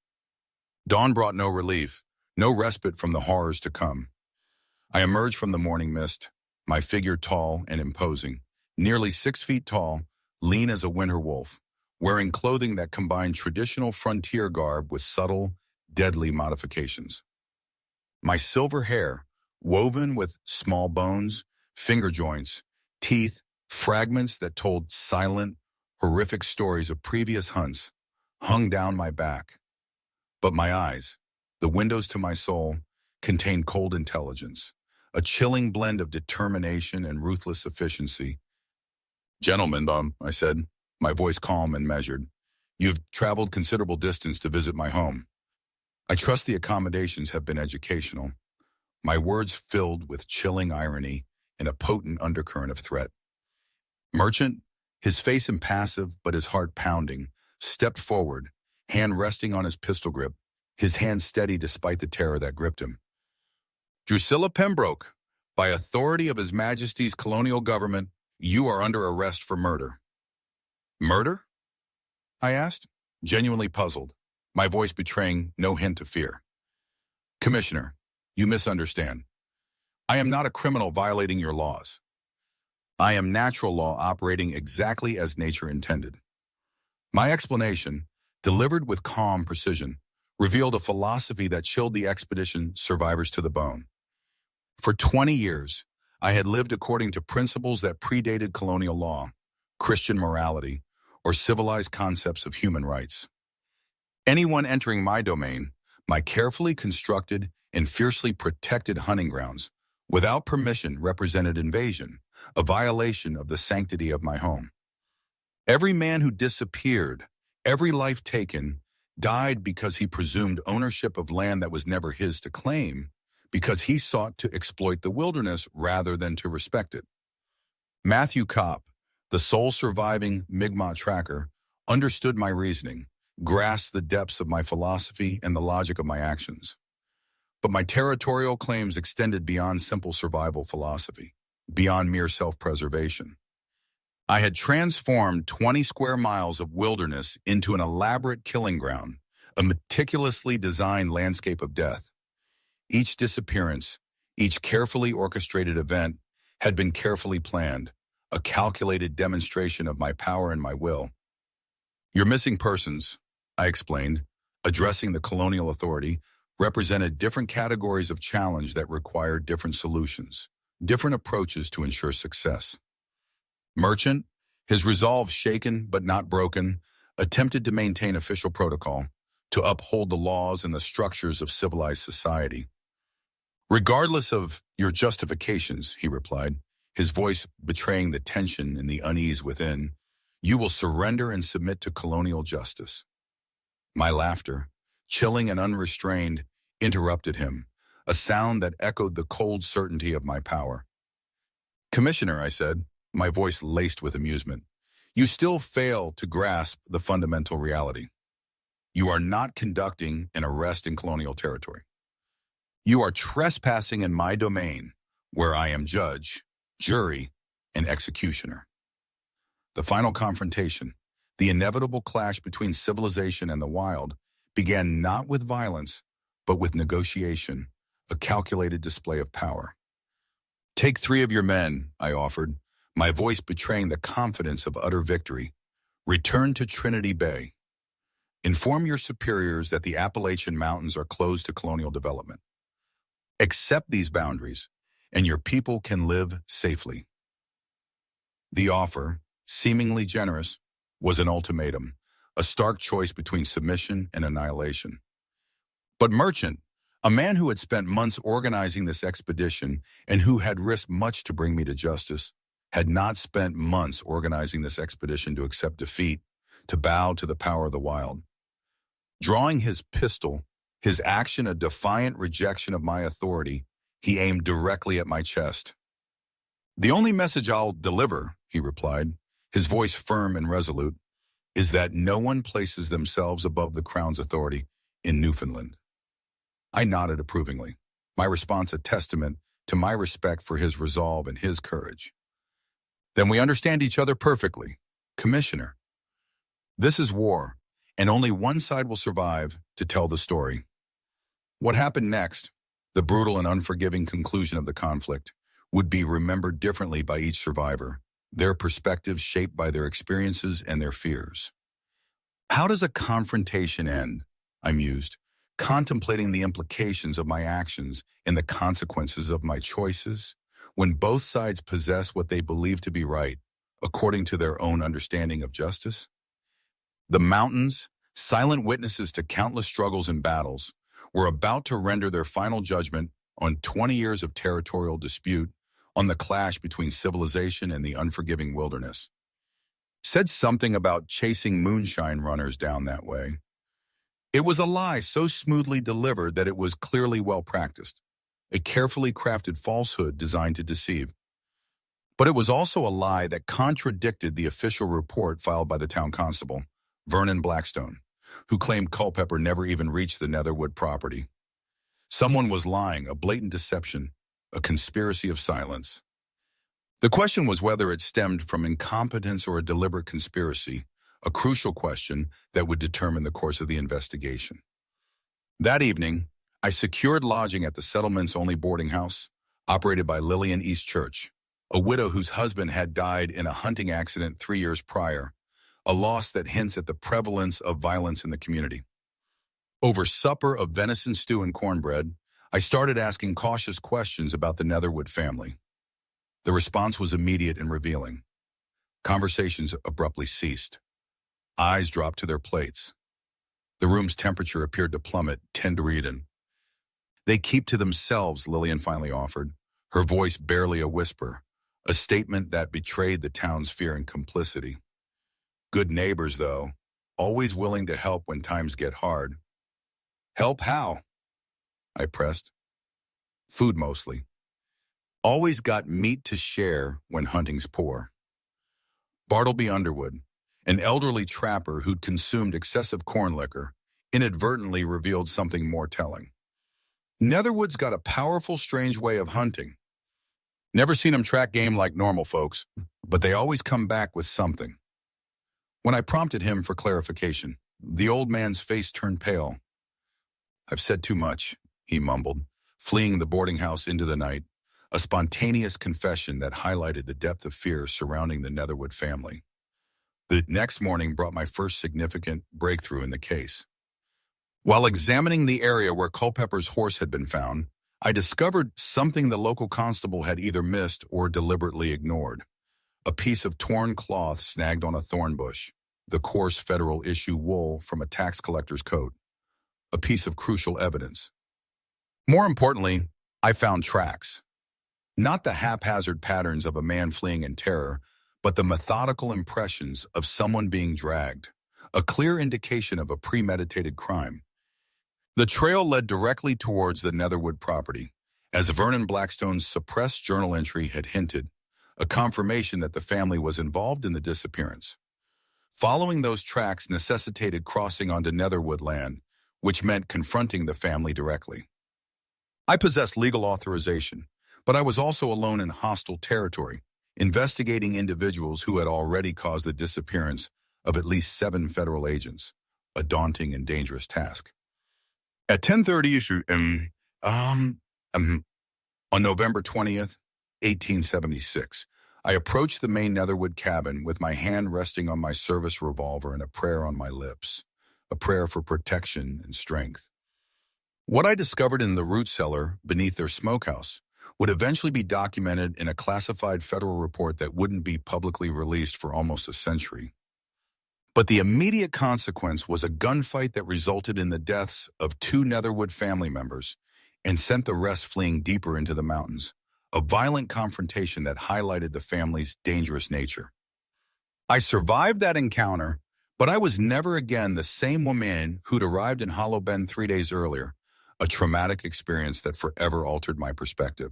Dawn brought no relief, no respite from the horrors to come. I emerged from the morning mist, my figure tall and imposing, nearly 6 feet tall, lean as a winter wolf, wearing clothing that combined traditional frontier garb with subtle, deadly modifications. My silver hair, woven with small bones, finger joints, teeth, fragments that told silent, horrific stories of previous hunts, hung down my back. But my eyes, the windows to my soul, contained cold intelligence, a chilling blend of determination and ruthless efficiency. "Gentlemen," I said, my voice calm and measured, "you've traveled considerable distance to visit my home. I trust the accommodations have been educational." My words filled with chilling irony and a potent undercurrent of threat. Merchant, his face impassive but his heart pounding, stepped forward, hand resting on his pistol grip, his hand steady despite the terror that gripped him. "Drusilla Pembroke, by authority of His Majesty's colonial government, you are under arrest for murder." "Murder?" I asked, genuinely puzzled, my voice betraying no hint of fear. "Commissioner, you misunderstand. I am not a criminal violating your laws. I am natural law operating exactly as nature intended." My explanation, delivered with calm precision, revealed a philosophy that chilled the expedition survivors to the bone. For 20 years, I had lived according to principles that predated colonial law, Christian morality, or civilized concepts of human rights. Anyone entering my domain, my carefully constructed and fiercely protected hunting grounds, without permission represented invasion, a violation of the sanctity of my home. Every man who disappeared, every life taken, died because he presumed ownership of land that was never his to claim, because he sought to exploit the wilderness rather than to respect it. Matthew Kopp, the sole surviving Mi'kmaq tracker, understood my reasoning, grasped the depths of my philosophy and the logic of my actions. But my territorial claims extended beyond simple survival philosophy, beyond mere self-preservation. I had transformed 20 square miles of wilderness into an elaborate killing ground, a meticulously designed landscape of death. Each disappearance, each carefully orchestrated event had been carefully planned, a calculated demonstration of my power and my will. "Your missing persons," I explained, addressing the colonial authority, represented different categories of challenge that required different solutions, different approaches to ensure success. Merchant, his resolve shaken but not broken, attempted to maintain official protocol, to uphold the laws and the structures of civilized society. Regardless of your justifications, he replied, his voice betraying the tension and the unease within, you will surrender and submit to colonial justice. My laughter, chilling and unrestrained, interrupted him, a sound that echoed the cold certainty of my power. Commissioner, I said, my voice laced with amusement, you still fail to grasp the fundamental reality. You are not conducting an arrest in colonial territory. You are trespassing in my domain, where I am judge, jury, and executioner. The final confrontation, the inevitable clash between civilization and the wild, began not with violence, but with negotiation, a calculated display of power. Take 3 of your men, I offered, my voice betraying the confidence of utter victory. Return to Trinity Bay. Inform your superiors that the Appalachian Mountains are closed to colonial development. Accept these boundaries, and your people can live safely. The offer, seemingly generous, was an ultimatum, a stark choice between submission and annihilation. But Merchant, a man who had spent months organizing this expedition and who had risked much to bring me to justice, had not spent months organizing this expedition to accept defeat, to bow to the power of the wild. Drawing his pistol, his action a defiant rejection of my authority, he aimed directly at my chest. The only message I'll deliver, he replied, his voice firm and resolute, is that no one places themselves above the Crown's authority in Newfoundland. I nodded approvingly, my response a testament to my respect for his resolve and his courage. Then we understand each other perfectly, Commissioner. This is war, and only one side will survive to tell the story. What happened next, the brutal and unforgiving conclusion of the conflict, would be remembered differently by each survivor, their perspectives shaped by their experiences and their fears. How does a confrontation end? I mused, contemplating the implications of my actions and the consequences of my choices, when both sides possess what they believe to be right, according to their own understanding of justice. The mountains, silent witnesses to countless struggles and battles, were about to render their final judgment on 20 years of territorial dispute, on the clash between civilization and the unforgiving wilderness. Said something about chasing moonshine runners down that way. It was a lie so smoothly delivered that it was clearly well practiced, a carefully crafted falsehood designed to deceive. But it was also a lie that contradicted the official report filed by the town constable, Vernon Blackstone, who claimed Culpeper never even reached the Netherwood property. Someone was lying, a blatant deception, a conspiracy of silence. The question was whether it stemmed from incompetence or a deliberate conspiracy, a crucial question that would determine the course of the investigation. That evening, I secured lodging at the settlement's only boarding house, operated by Lillian East Church, a widow whose husband had died in a hunting accident 3 years prior, a loss that hints at the prevalence of violence in the community. Over supper of venison stew and cornbread, I started asking cautious questions about the Netherwood family. The response was immediate and revealing. Conversations abruptly ceased. Eyes dropped to their plates. The room's temperature appeared to plummet 10 degrees. They keep to themselves, Lillian finally offered, her voice barely a whisper, a statement that betrayed the town's fear and complicity. Good neighbors, though, always willing to help when times get hard. Help how? I pressed. Food mostly. Always got meat to share when hunting's poor. Bartleby Underwood, an elderly trapper who'd consumed excessive corn liquor, inadvertently revealed something more telling. Netherwood's got a powerful, strange way of hunting. Never seen 'em track game like normal folks, but they always come back with something. When I prompted him for clarification, the old man's face turned pale. I've said too much, he mumbled, fleeing the boarding house into the night, a spontaneous confession that highlighted the depth of fear surrounding the Netherwood family. The next morning brought my first significant breakthrough in the case. While examining the area where Culpeper's horse had been found, I discovered something the local constable had either missed or deliberately ignored. A piece of torn cloth snagged on a thorn bush, the coarse federal issue wool from a tax collector's coat. a piece of crucial evidence. More importantly, I found tracks. Not the haphazard patterns of a man fleeing in terror, but the methodical impressions of someone being dragged, a clear indication of a premeditated crime. The trail led directly towards the Netherwood property, as Vernon Blackstone's suppressed journal entry had hinted, a confirmation that the family was involved in the disappearance. Following those tracks necessitated crossing onto Netherwood land, which meant confronting the family directly. I possessed legal authorization, but I was also alone in hostile territory, investigating individuals who had already caused the disappearance of at least 7 federal agents, a daunting and dangerous task. At 10:30 on November 20th, 1876, I approached the main Netherwood cabin with my hand resting on my service revolver and a prayer on my lips, a prayer for protection and strength. What I discovered in the root cellar beneath their smokehouse would eventually be documented in a classified federal report that wouldn't be publicly released for almost a century. But the immediate consequence was a gunfight that resulted in the deaths of 2 Netherwood family members and sent the rest fleeing deeper into the mountains, a violent confrontation that highlighted the family's dangerous nature. I survived that encounter, but I was never again the same woman who'd arrived in Hollow Bend 3 days earlier, a traumatic experience that forever altered my perspective.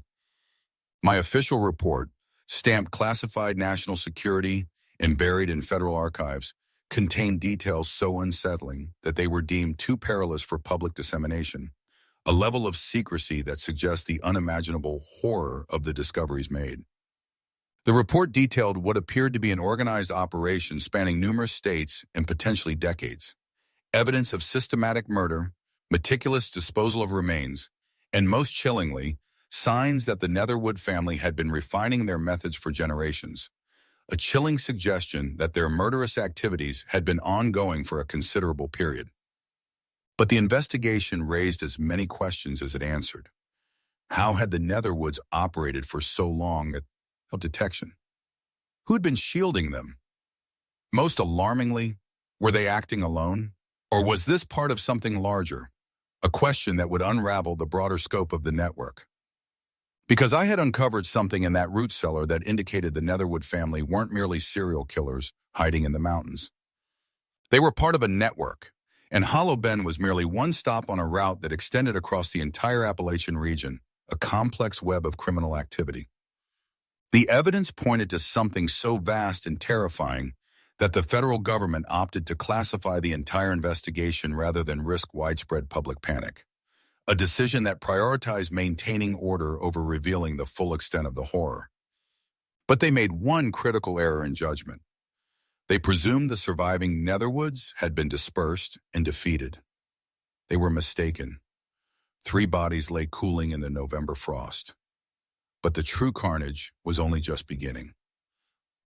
My official report, stamped classified national security and buried in federal archives, contained details so unsettling that they were deemed too perilous for public dissemination, a level of secrecy that suggests the unimaginable horror of the discoveries made. The report detailed what appeared to be an organized operation spanning numerous states and potentially decades, evidence of systematic murder, meticulous disposal of remains, and most chillingly, signs that the Netherwood family had been refining their methods for generations, a chilling suggestion that their murderous activities had been ongoing for a considerable period. But the investigation raised as many questions as it answered. How had the Netherwoods operated for so long without detection? Who had been shielding them? Most alarmingly, were they acting alone? Or was this part of something larger, a question that would unravel the broader scope of the network? Because I had uncovered something in that root cellar that indicated the Netherwood family weren't merely serial killers hiding in the mountains. They were part of a network, and Hollow Bend was merely one stop on a route that extended across the entire Appalachian region, a complex web of criminal activity. The evidence pointed to something so vast and terrifying that the federal government opted to classify the entire investigation rather than risk widespread public panic, a decision that prioritized maintaining order over revealing the full extent of the horror. But they made one critical error in judgment. They presumed the surviving Netherwoods had been dispersed and defeated. They were mistaken. 3 bodies lay cooling in the November frost. But the true carnage was only just beginning.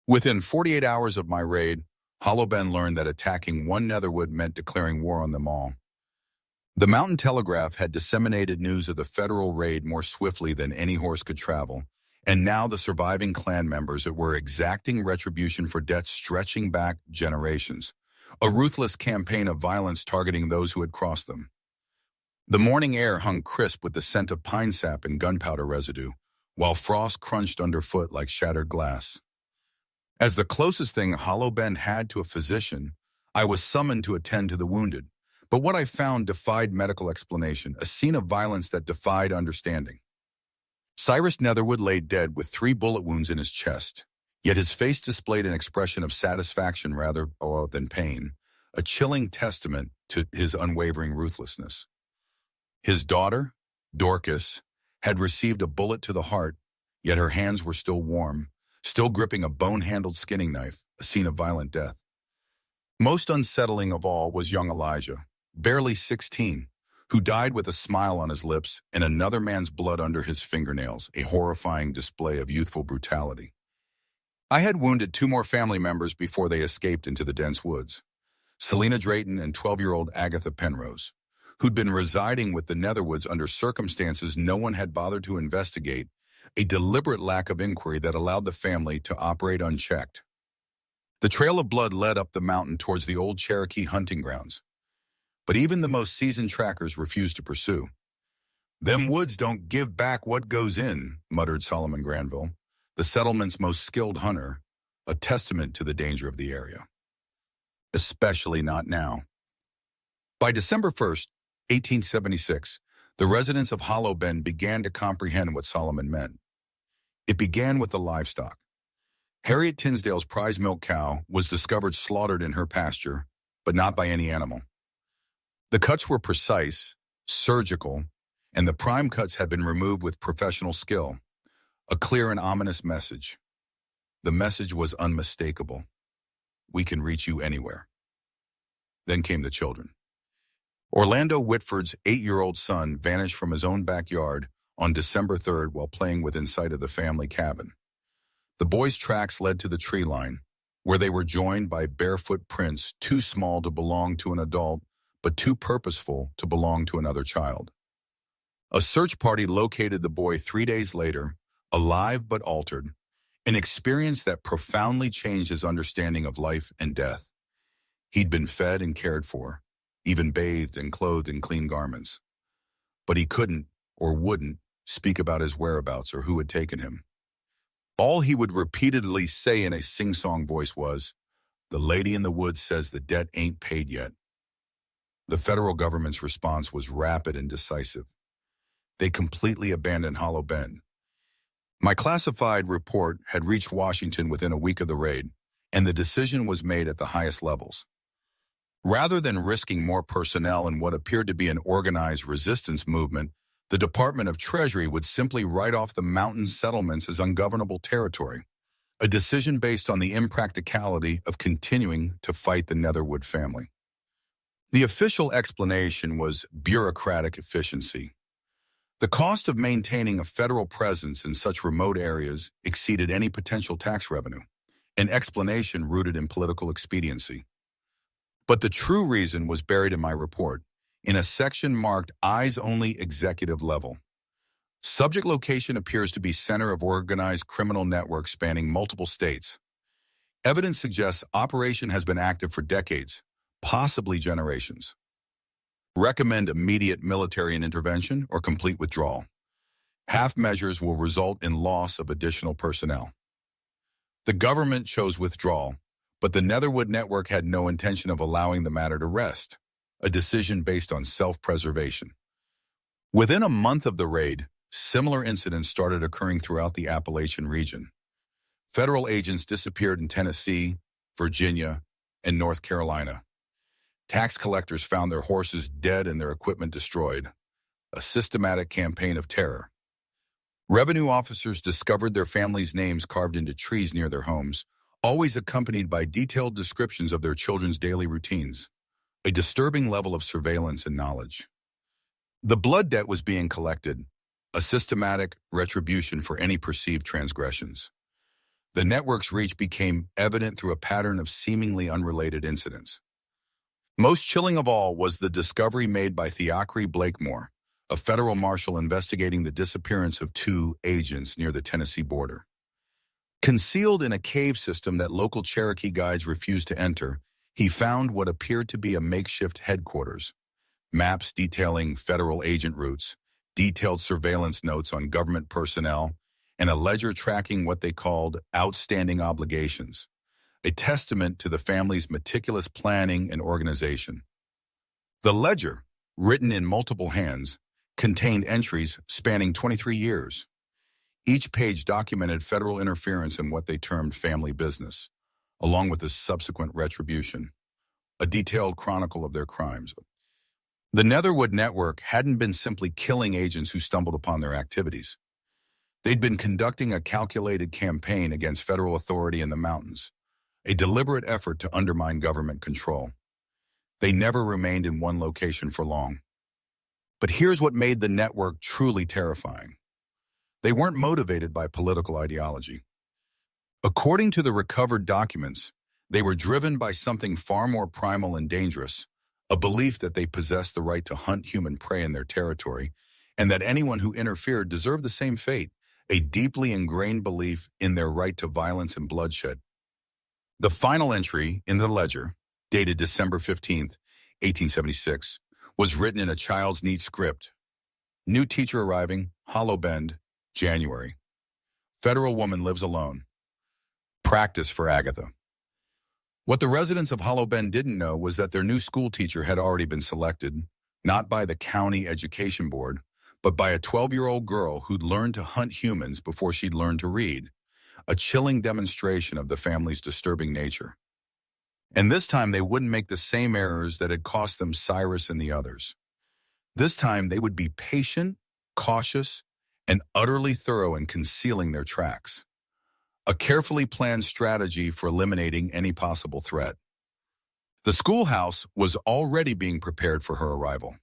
Within 48 hours of my raid, Hollow Bend learned that attacking one Netherwood meant declaring war on them all. The Mountain Telegraph had disseminated news of the federal raid more swiftly than any horse could travel, and now the surviving clan members were exacting retribution for debts stretching back generations, a ruthless campaign of violence targeting those who had crossed them. The morning air hung crisp with the scent of pine sap and gunpowder residue, while frost crunched underfoot like shattered glass. As the closest thing Hollow Bend had to a physician, I was summoned to attend to the wounded. But what I found defied medical explanation, a scene of violence that defied understanding. Cyrus Netherwood lay dead with 3 bullet wounds in his chest, yet his face displayed an expression of satisfaction rather than pain, a chilling testament to his unwavering ruthlessness. His daughter, Dorcas, had received a bullet to the heart, yet her hands were still warm, still gripping a bone-handled skinning knife, a scene of violent death. Most unsettling of all was young Elijah, barely 16, who died with a smile on his lips and another man's blood under his fingernails, a horrifying display of youthful brutality. I had wounded 2 more family members before they escaped into the dense woods, Selena Drayton and 12-year-old Agatha Penrose, who'd been residing with the Netherwoods under circumstances no one had bothered to investigate, a deliberate lack of inquiry that allowed the family to operate unchecked. The trail of blood led up the mountain towards the old Cherokee hunting grounds. But even the most seasoned trackers refused to pursue. "Them woods don't give back what goes in," muttered Solomon Granville, the settlement's most skilled hunter, a testament to the danger of the area. Especially not now. By December 1st, 1876, the residents of Hollow Bend began to comprehend what Solomon meant. It began with the livestock. Harriet Tinsdale's prize milk cow was discovered slaughtered in her pasture, but not by any animal. The cuts were precise, surgical, and the prime cuts had been removed with professional skill, a clear and ominous message. The message was unmistakable. We can reach you anywhere. Then came the children. Orlando Whitford's 8-year-old son vanished from his own backyard on December 3rd while playing within sight of the family cabin. The boys' tracks led to the tree line, where they were joined by barefoot prints too small to belong to an adult, but too purposeful to belong to another child. A search party located the boy 3 days later, alive but altered, an experience that profoundly changed his understanding of life and death. He'd been fed and cared for, even bathed and clothed in clean garments. But he couldn't, or wouldn't, speak about his whereabouts or who had taken him. All he would repeatedly say in a sing-song voice was, "The lady in the woods says the debt ain't paid yet." The federal government's response was rapid and decisive. They completely abandoned Hollow Bend. My classified report had reached Washington within a week of the raid, and the decision was made at the highest levels. Rather than risking more personnel in what appeared to be an organized resistance movement, the Department of Treasury would simply write off the mountain settlements as ungovernable territory, a decision based on the impracticality of continuing to fight the Netherwood family. The official explanation was bureaucratic efficiency. The cost of maintaining a federal presence in such remote areas exceeded any potential tax revenue, an explanation rooted in political expediency. But the true reason was buried in my report, in a section marked Eyes Only Executive Level. Subject location appears to be center of organized criminal network spanning multiple states. Evidence suggests operation has been active for decades, possibly generations. Recommend immediate military intervention or complete withdrawal. Half measures will result in loss of additional personnel. The government chose withdrawal, but the Netherwood Network had no intention of allowing the matter to rest, a decision based on self-preservation. Within a month of the raid, similar incidents started occurring throughout the Appalachian region. Federal agents disappeared in Tennessee, Virginia, and North Carolina. Tax collectors found their horses dead and their equipment destroyed, a systematic campaign of terror. Revenue officers discovered their families' names carved into trees near their homes, always accompanied by detailed descriptions of their children's daily routines, a disturbing level of surveillance and knowledge. The blood debt was being collected, a systematic retribution for any perceived transgressions. The network's reach became evident through a pattern of seemingly unrelated incidents. Most chilling of all was the discovery made by Theochry Blakemore, a federal marshal investigating the disappearance of 2 agents near the Tennessee border. Concealed in a cave system that local Cherokee guides refused to enter, he found what appeared to be a makeshift headquarters, maps detailing federal agent routes, detailed surveillance notes on government personnel, and a ledger tracking what they called outstanding obligations, a testament to the family's meticulous planning and organization. The ledger, written in multiple hands, contained entries spanning 23 years. Each page documented federal interference in what they termed family business, along with the subsequent retribution, a detailed chronicle of their crimes. The Netherwood Network hadn't been simply killing agents who stumbled upon their activities. They'd been conducting a calculated campaign against federal authority in the mountains, a deliberate effort to undermine government control. They never remained in one location for long. But here's what made the network truly terrifying. They weren't motivated by political ideology. According to the recovered documents, they were driven by something far more primal and dangerous, a belief that they possessed the right to hunt human prey in their territory, and that anyone who interfered deserved the same fate, a deeply ingrained belief in their right to violence and bloodshed. The final entry in the ledger, dated December 15th, 1876, was written in a child's neat script. New teacher arriving, Hollow Bend, January. Federal woman lives alone. Practice for Agatha. What the residents of Hollow Bend didn't know was that their new school teacher had already been selected, not by the county education board, but by a 12-year-old girl who'd learned to hunt humans before she'd learned to read, a chilling demonstration of the family's disturbing nature. And this time they wouldn't make the same errors that had cost them Cyrus and the others. This time they would be patient, cautious, and utterly thorough in concealing their tracks. A carefully planned strategy for eliminating any possible threat. The schoolhouse was already being prepared for her arrival.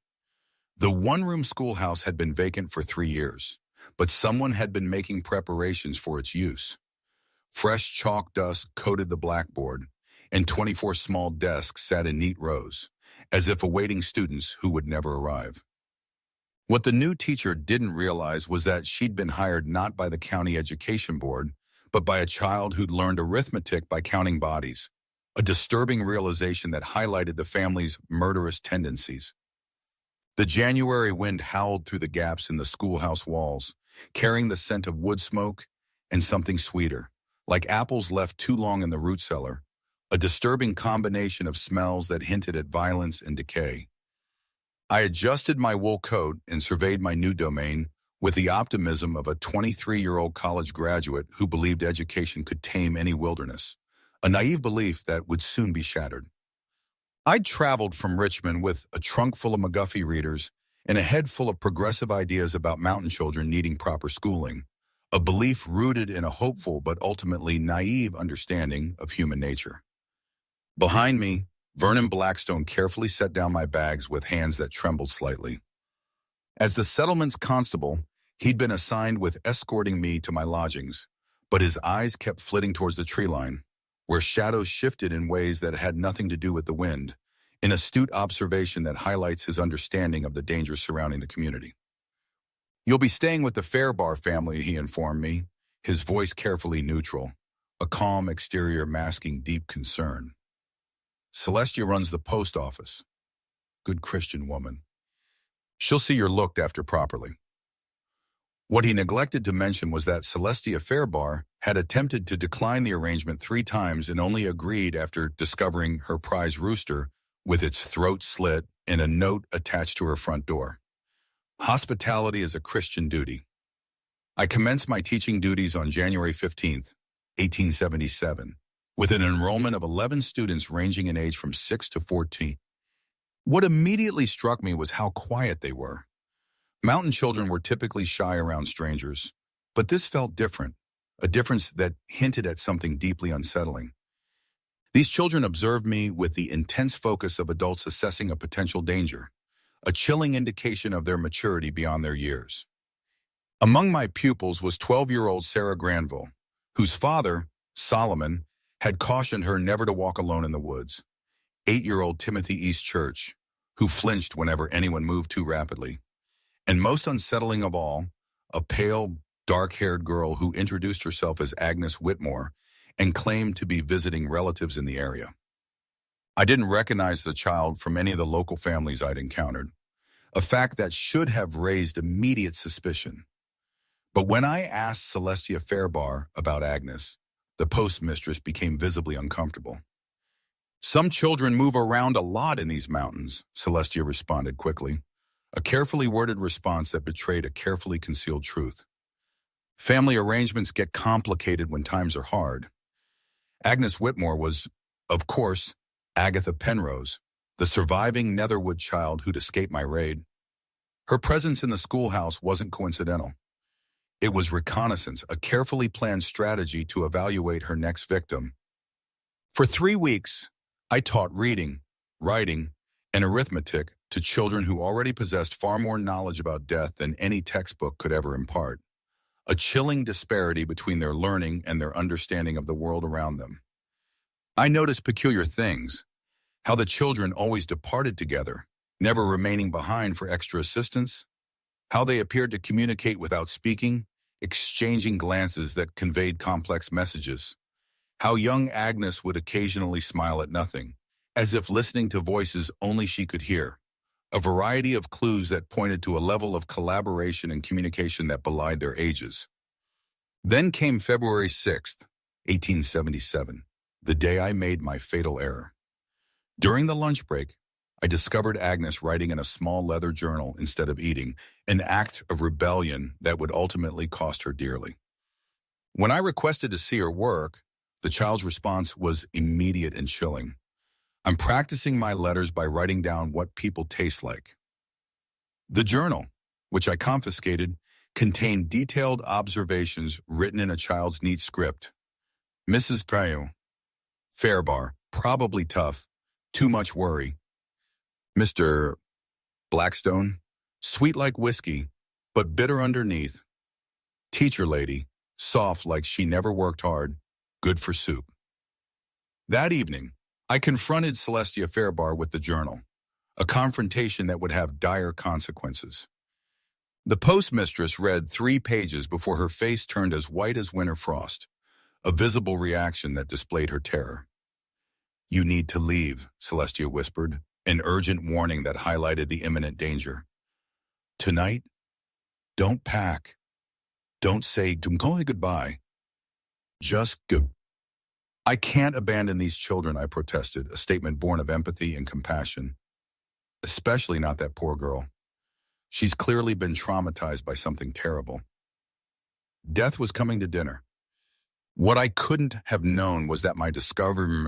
The one-room schoolhouse had been vacant for 3 years, but someone had been making preparations for its use. Fresh chalk dust coated the blackboard, and 24 small desks sat in neat rows, as if awaiting students who would never arrive. What the new teacher didn't realize was that she'd been hired not by the county education board, but by a child who'd learned arithmetic by counting bodies, a disturbing realization that highlighted the family's murderous tendencies. The January wind howled through the gaps in the schoolhouse walls, carrying the scent of wood smoke and something sweeter, like apples left too long in the root cellar, a disturbing combination of smells that hinted at violence and decay. I adjusted my wool coat and surveyed my new domain with the optimism of a 23-year-old college graduate who believed education could tame any wilderness, a naive belief that would soon be shattered. I'd traveled from Richmond with a trunk full of McGuffey readers and a head full of progressive ideas about mountain children needing proper schooling, a belief rooted in a hopeful but ultimately naive understanding of human nature. Behind me, Vernon Blackstone carefully set down my bags with hands that trembled slightly. As the settlement's constable, he'd been assigned with escorting me to my lodgings, but his eyes kept flitting towards the tree line, where shadows shifted in ways that had nothing to do with the wind, an astute observation that highlights his understanding of the dangers surrounding the community. "You'll be staying with the Fairbar family," he informed me, his voice carefully neutral, a calm exterior masking deep concern. "Celestia runs the post office. Good Christian woman. She'll see you're looked after properly." What he neglected to mention was that Celestia Fairbar had attempted to decline the arrangement 3 times and only agreed after discovering her prize rooster with its throat slit and a note attached to her front door. Hospitality is a Christian duty. I commenced my teaching duties on January 15th, 1877, with an enrollment of 11 students ranging in age from 6 to 14. What immediately struck me was how quiet they were. Mountain children were typically shy around strangers, but this felt different, a difference that hinted at something deeply unsettling. These children observed me with the intense focus of adults assessing a potential danger, a chilling indication of their maturity beyond their years. Among my pupils was 12-year-old Sarah Granville, whose father, Solomon, had cautioned her never to walk alone in the woods. 8-year-old Timothy East Church, who flinched whenever anyone moved too rapidly. And most unsettling of all, a pale, dark-haired girl who introduced herself as Agnes Whitmore and claimed to be visiting relatives in the area. I didn't recognize the child from any of the local families I'd encountered, a fact that should have raised immediate suspicion. But when I asked Celestia Fairbar about Agnes, the postmistress became visibly uncomfortable. "Some children move around a lot in these mountains," Celestia responded quickly, a carefully worded response that betrayed a carefully concealed truth. "Family arrangements get complicated when times are hard." Agnes Whitmore was, of course, Agatha Penrose, the surviving Netherwood child who'd escaped my raid. Her presence in the schoolhouse wasn't coincidental. It was reconnaissance, a carefully planned strategy to evaluate her next victim. For 3 weeks, I taught reading, writing, and arithmetic to children who already possessed far more knowledge about death than any textbook could ever impart, a chilling disparity between their learning and their understanding of the world around them. I noticed peculiar things, how the children always departed together, never remaining behind for extra assistance, how they appeared to communicate without speaking, exchanging glances that conveyed complex messages, how young Agnes would occasionally smile at nothing, as if listening to voices only she could hear, a variety of clues that pointed to a level of collaboration and communication that belied their ages. Then came February 6th, 1877, the day I made my fatal error. During the lunch break, I discovered Agnes writing in a small leather journal instead of eating, an act of rebellion that would ultimately cost her dearly. When I requested to see her work, the child's response was immediate and chilling. I'm practicing my letters by writing down what people taste like. The journal, which I confiscated, contained detailed observations written in a child's neat script. Mrs. Crayon, Fairbar, probably tough, too much worry. Mr. Blackstone, sweet like whiskey, but bitter underneath. Teacher lady, soft like she never worked hard, good for soup. That evening, I confronted Celestia Fairbar with the journal, a confrontation that would have dire consequences. The postmistress read 3 pages before her face turned as white as winter frost, a visible reaction that displayed her terror. You need to leave, Celestia whispered, an urgent warning that highlighted the imminent danger. Tonight, don't pack. Don't say goodbye. Just go. I can't abandon these children, I protested, a statement born of empathy and compassion. Especially not that poor girl. She's clearly been traumatized by something terrible. Death was coming to dinner. What I couldn't have known was that my discovery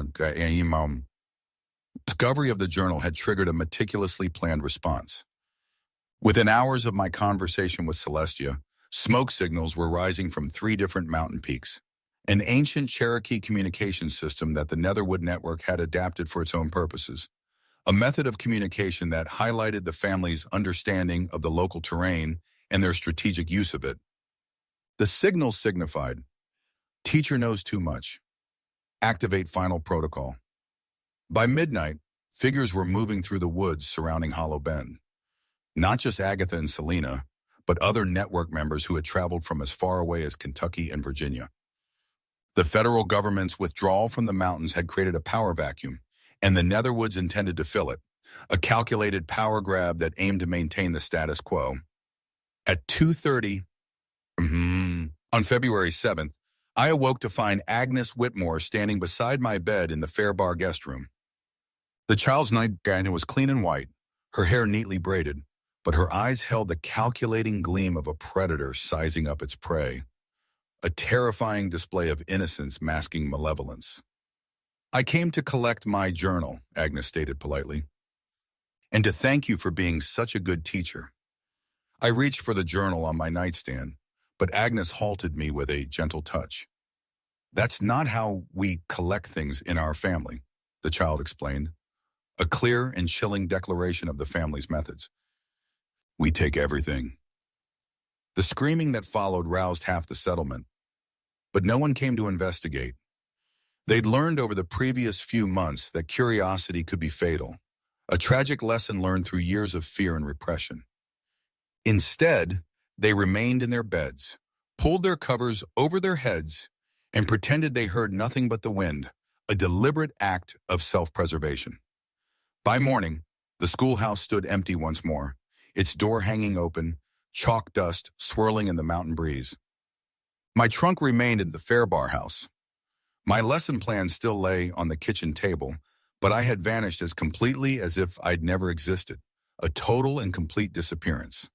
of the journal had triggered a meticulously planned response. Within hours of my conversation with Celestia, smoke signals were rising from 3 different mountain peaks, an ancient Cherokee communication system that the Netherwood Network had adapted for its own purposes, a method of communication that highlighted the family's understanding of the local terrain and their strategic use of it. The signal signified, teacher knows too much. Activate final protocol. By midnight, figures were moving through the woods surrounding Hollow Bend. Not just Agatha and Selena, but other network members who had traveled from as far away as Kentucky and Virginia. The federal government's withdrawal from the mountains had created a power vacuum, and the Netherwoods intended to fill it, a calculated power grab that aimed to maintain the status quo. At 2:30 on February 7th, I awoke to find Agnes Whitmore standing beside my bed in the Fairbar guest room. The child's nightgown was clean and white, her hair neatly braided, but her eyes held the calculating gleam of a predator sizing up its prey, a terrifying display of innocence masking malevolence. I came to collect my journal, Agnes stated politely, and to thank you for being such a good teacher. I reached for the journal on my nightstand, but Agnes halted me with a gentle touch. That's not how we collect things in our family, the child explained, a clear and chilling declaration of the family's methods. We take everything. The screaming that followed roused half the settlement, but no one came to investigate. They'd learned over the previous few months that curiosity could be fatal, a tragic lesson learned through years of fear and repression. Instead, they remained in their beds, pulled their covers over their heads, and pretended they heard nothing but the wind, a deliberate act of self-preservation. By morning, the schoolhouse stood empty once more, its door hanging open, chalk dust swirling in the mountain breeze. My trunk remained in the Fairbar house. My lesson plan still lay on the kitchen table, but I had vanished as completely as if I'd never existed, a total and complete disappearance.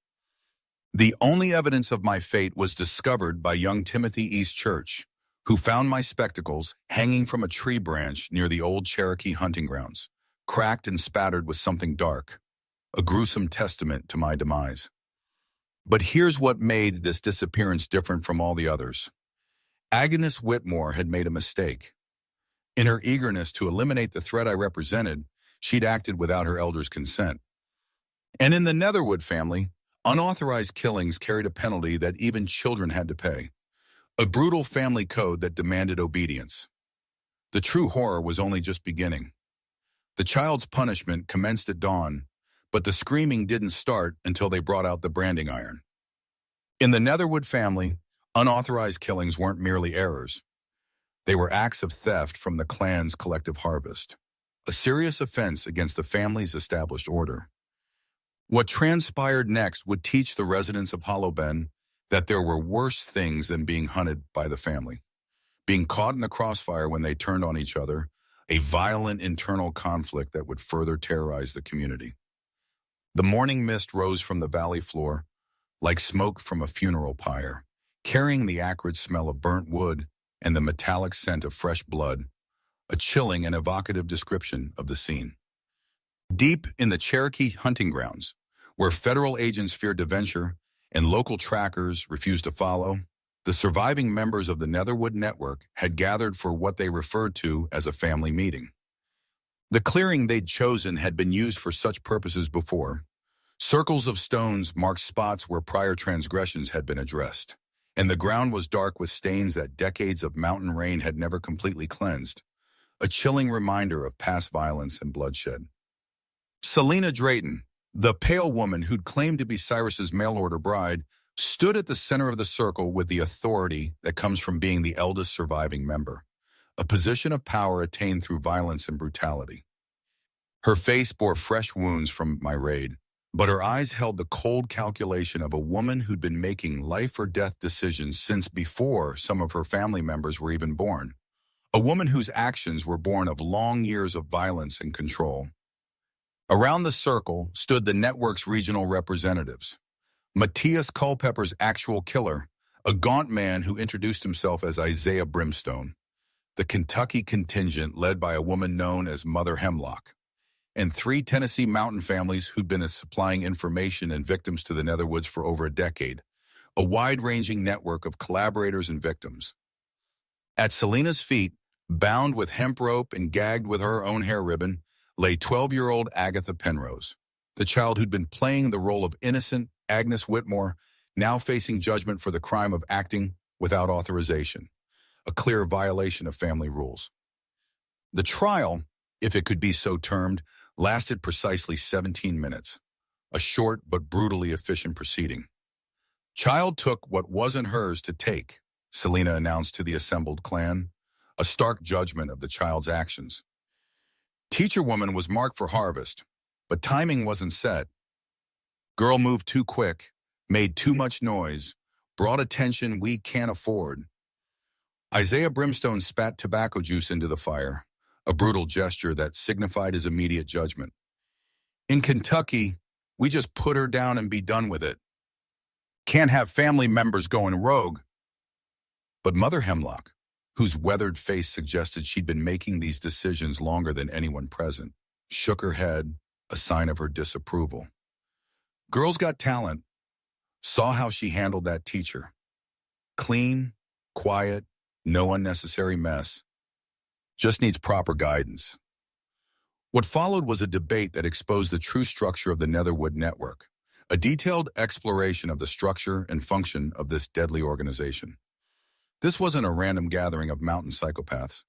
The only evidence of my fate was discovered by young Timothy East Church, who found my spectacles hanging from a tree branch near the old Cherokee hunting grounds, cracked and spattered with something dark, a gruesome testament to my demise. But here's what made this disappearance different from all the others. Agnes Whitmore had made a mistake. In her eagerness to eliminate the threat I represented, she'd acted without her elders' consent. And in the Netherwood family, unauthorized killings carried a penalty that even children had to pay, a brutal family code that demanded obedience. The true horror was only just beginning. The child's punishment commenced at dawn, but the screaming didn't start until they brought out the branding iron. In the Netherwood family, unauthorized killings weren't merely errors. They were acts of theft from the clan's collective harvest, a serious offense against the family's established order. What transpired next would teach the residents of Hollow Bend that there were worse things than being hunted by the family. Being caught in the crossfire when they turned on each other, a violent internal conflict that would further terrorize the community. The morning mist rose from the valley floor like smoke from a funeral pyre, carrying the acrid smell of burnt wood and the metallic scent of fresh blood, a chilling and evocative description of the scene. Deep in the Cherokee hunting grounds, where federal agents feared to venture and local trackers refused to follow, the surviving members of the Netherwood Network had gathered for what they referred to as a family meeting. The clearing they'd chosen had been used for such purposes before. Circles of stones marked spots where prior transgressions had been addressed, and the ground was dark with stains that decades of mountain rain had never completely cleansed, a chilling reminder of past violence and bloodshed. Selena Drayton, the pale woman who'd claimed to be Cyrus's mail-order bride, stood at the center of the circle with the authority that comes from being the eldest surviving member, a position of power attained through violence and brutality. Her face bore fresh wounds from my raid, but her eyes held the cold calculation of a woman who'd been making life-or-death decisions since before some of her family members were even born, a woman whose actions were born of long years of violence and control. Around the circle stood the network's regional representatives. Matthias Culpepper's actual killer, a gaunt man who introduced himself as Isaiah Brimstone, the Kentucky contingent led by a woman known as Mother Hemlock, and 3 Tennessee mountain families who'd been supplying information and victims to the Netherwoods for over a decade, a wide-ranging network of collaborators and victims. At Selena's feet, bound with hemp rope and gagged with her own hair ribbon, lay 12-year-old Agatha Penrose, the child who'd been playing the role of innocent Agnes Whitmore, now facing judgment for the crime of acting without authorization, a clear violation of family rules. The trial, if it could be so termed, lasted precisely 17 minutes, a short but brutally efficient proceeding. Child took what wasn't hers to take, Selena announced to the assembled clan, a stark judgment of the child's actions. Teacher woman was marked for harvest, but timing wasn't set. Girl moved too quick, made too much noise, brought attention we can't afford. Isaiah Brimstone spat tobacco juice into the fire, a brutal gesture that signified his immediate judgment. In Kentucky, we just put her down and be done with it. Can't have family members going rogue. But Mother Hemlock, whose weathered face suggested she'd been making these decisions longer than anyone present, shook her head, a sign of her disapproval. Girl's got talent. Saw how she handled that teacher. Clean, quiet, no unnecessary mess. Just needs proper guidance. What followed was a debate that exposed the true structure of the Netherwood Network, a detailed exploration of the structure and function of this deadly organization. This wasn't a random gathering of mountain psychopaths.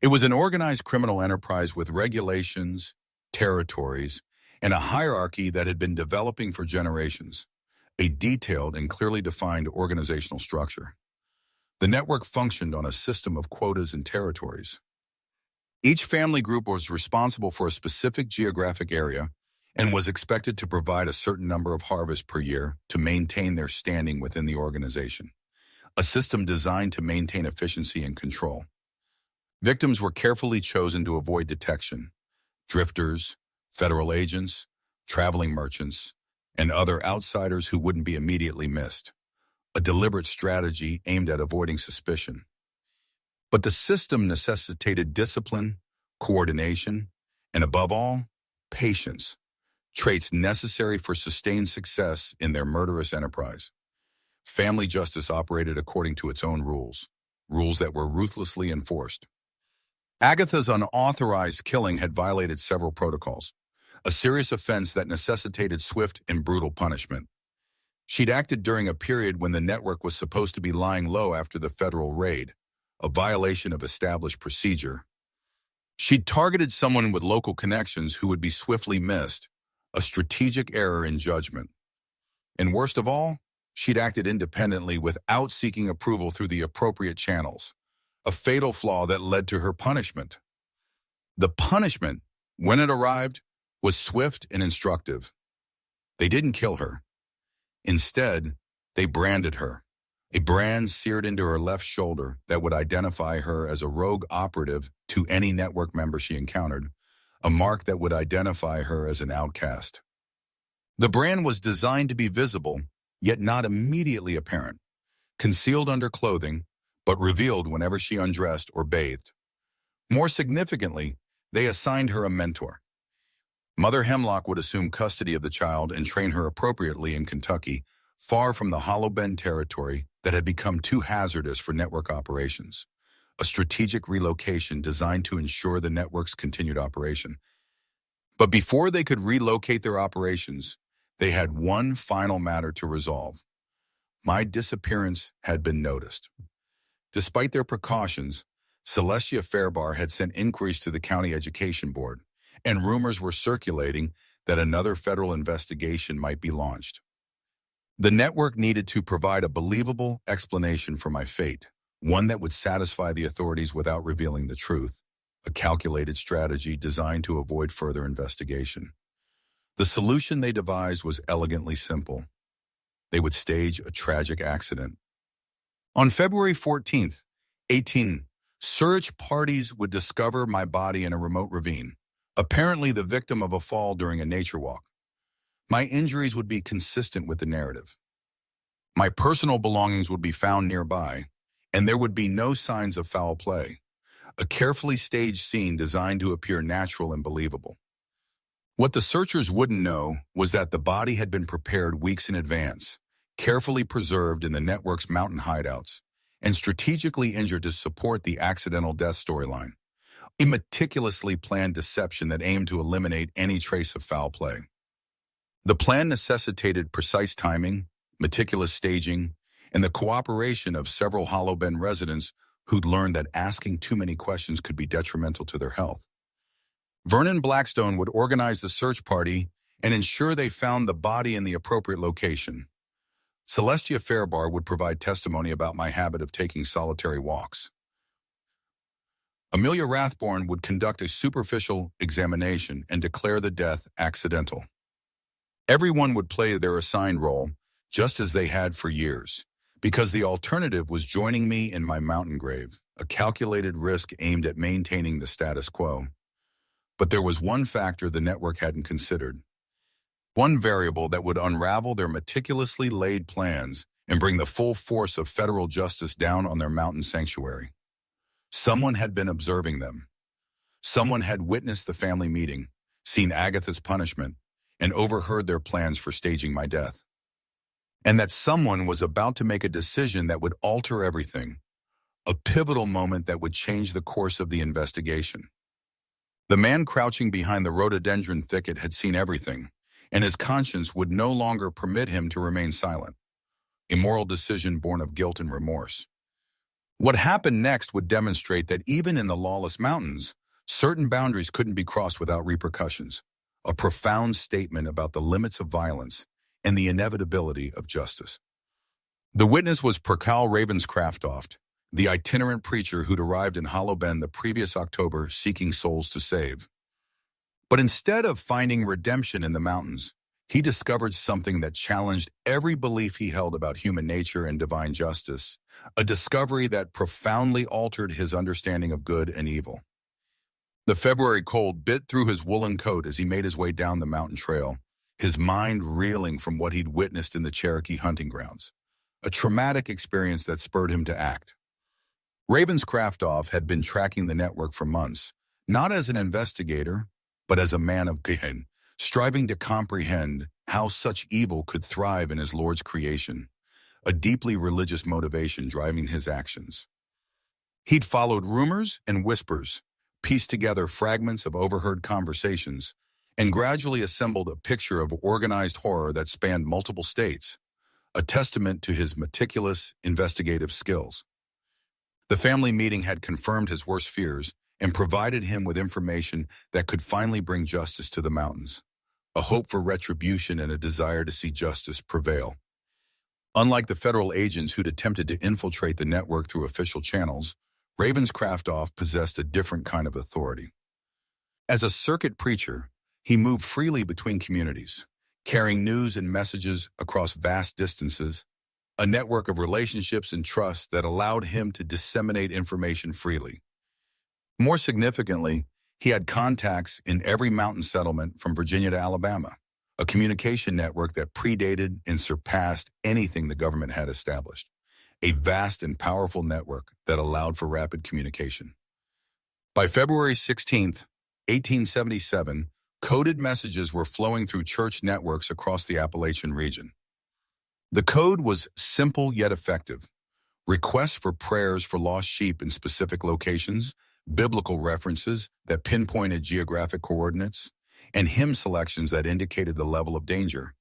It was an organized criminal enterprise with regulations, territories, and a hierarchy that had been developing for generations, a detailed and clearly defined organizational structure. The network functioned on a system of quotas and territories. Each family group was responsible for a specific geographic area and was expected to provide a certain number of harvests per year to maintain their standing within the organization, a system designed to maintain efficiency and control. Victims were carefully chosen to avoid detection. Drifters, federal agents, traveling merchants, and other outsiders who wouldn't be immediately missed. A deliberate strategy aimed at avoiding suspicion. But the system necessitated discipline, coordination, and above all, patience, traits necessary for sustained success in their murderous enterprise. Family justice operated according to its own rules, rules that were ruthlessly enforced. Agatha's unauthorized killing had violated several protocols, a serious offense that necessitated swift and brutal punishment. She'd acted during a period when the network was supposed to be lying low after the federal raid, a violation of established procedure. She'd targeted someone with local connections who would be swiftly missed, a strategic error in judgment. And worst of all, she'd acted independently without seeking approval through the appropriate channels, a fatal flaw that led to her punishment. The punishment, when it arrived, was swift and instructive. They didn't kill her. Instead, they branded her. A brand seared into her left shoulder that would identify her as a rogue operative to any network member she encountered, a mark that would identify her as an outcast. The brand was designed to be visible, yet not immediately apparent, concealed under clothing, but revealed whenever she undressed or bathed. More significantly, they assigned her a mentor. Mother Hemlock would assume custody of the child and train her appropriately in Kentucky, far from the Hollow Bend territory that had become too hazardous for network operations, a strategic relocation designed to ensure the network's continued operation. But before they could relocate their operations, they had one final matter to resolve. My disappearance had been noticed. Despite their precautions, Celestia Fairbar had sent inquiries to the county education board, and rumors were circulating that another federal investigation might be launched. The network needed to provide a believable explanation for my fate, one that would satisfy the authorities without revealing the truth, a calculated strategy designed to avoid further investigation. The solution they devised was elegantly simple. They would stage a tragic accident. On February 14th, 18, search parties would discover my body in a remote ravine, apparently the victim of a fall during a nature walk. My injuries would be consistent with the narrative. My personal belongings would be found nearby, and there would be no signs of foul play, a carefully staged scene designed to appear natural and believable. What the searchers wouldn't know was that the body had been prepared weeks in advance, carefully preserved in the network's mountain hideouts, and strategically injured to support the accidental death storyline, a meticulously planned deception that aimed to eliminate any trace of foul play. The plan necessitated precise timing, meticulous staging, and the cooperation of several Hollow Bend residents who'd learned that asking too many questions could be detrimental to their health. Vernon Blackstone would organize the search party and ensure they found the body in the appropriate location. Celestia Fairbar would provide testimony about my habit of taking solitary walks. Amelia Rathborn would conduct a superficial examination and declare the death accidental. Everyone would play their assigned role, just as they had for years, because the alternative was joining me in my mountain grave, a calculated risk aimed at maintaining the status quo. But there was one factor the network hadn't considered, one variable that would unravel their meticulously laid plans and bring the full force of federal justice down on their mountain sanctuary. Someone had been observing them. Someone had witnessed the family meeting, seen Agatha's punishment, and overheard their plans for staging my death. And that someone was about to make a decision that would alter everything, a pivotal moment that would change the course of the investigation. The man crouching behind the rhododendron thicket had seen everything, and his conscience would no longer permit him to remain silent, a moral decision born of guilt and remorse. What happened next would demonstrate that even in the lawless mountains, certain boundaries couldn't be crossed without repercussions, a profound statement about the limits of violence and the inevitability of justice. The witness was Percal Ravenscraftoft, the itinerant preacher who'd arrived in Hollow Bend the previous October seeking souls to save. But instead of finding redemption in the mountains, he discovered something that challenged every belief he held about human nature and divine justice, a discovery that profoundly altered his understanding of good and evil. The February cold bit through his woolen coat as he made his way down the mountain trail, his mind reeling from what he'd witnessed in the Cherokee hunting grounds, a traumatic experience that spurred him to act. Ravenscraftoff had been tracking the network for months, not as an investigator, but as a man of God, striving to comprehend how such evil could thrive in his Lord's creation, a deeply religious motivation driving his actions. He'd followed rumors and whispers, pieced together fragments of overheard conversations, and gradually assembled a picture of organized horror that spanned multiple states, a testament to his meticulous investigative skills. The family meeting had confirmed his worst fears and provided him with information that could finally bring justice to the mountains, a hope for retribution and a desire to see justice prevail. Unlike the federal agents who'd attempted to infiltrate the network through official channels, Ravenscraftoff possessed a different kind of authority. As a circuit preacher, he moved freely between communities, carrying news and messages across vast distances, a network of relationships and trust that allowed him to disseminate information freely. More significantly, he had contacts in every mountain settlement from Virginia to Alabama, a communication network that predated and surpassed anything the government had established, a vast and powerful network that allowed for rapid communication. By February 16th, 1877, coded messages were flowing through church networks across the Appalachian region. The code was simple yet effective. Requests for prayers for lost sheep in specific locations, biblical references that pinpointed geographic coordinates, and hymn selections that indicated the level of danger.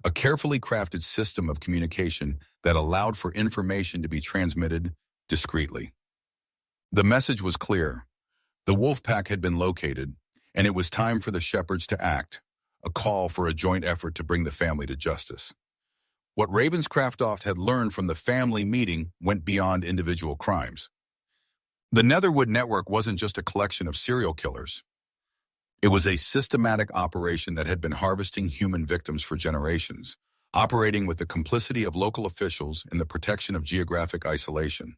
A carefully crafted system of communication that allowed for information to be transmitted discreetly. The message was clear. The wolf pack had been located, and it was time for the shepherds to act, a call for a joint effort to bring the family to justice. What Ravenscraft had learned from the family meeting went beyond individual crimes. The Netherwood Network wasn't just a collection of serial killers. It was a systematic operation that had been harvesting human victims for generations, operating with the complicity of local officials and the protection of geographic isolation.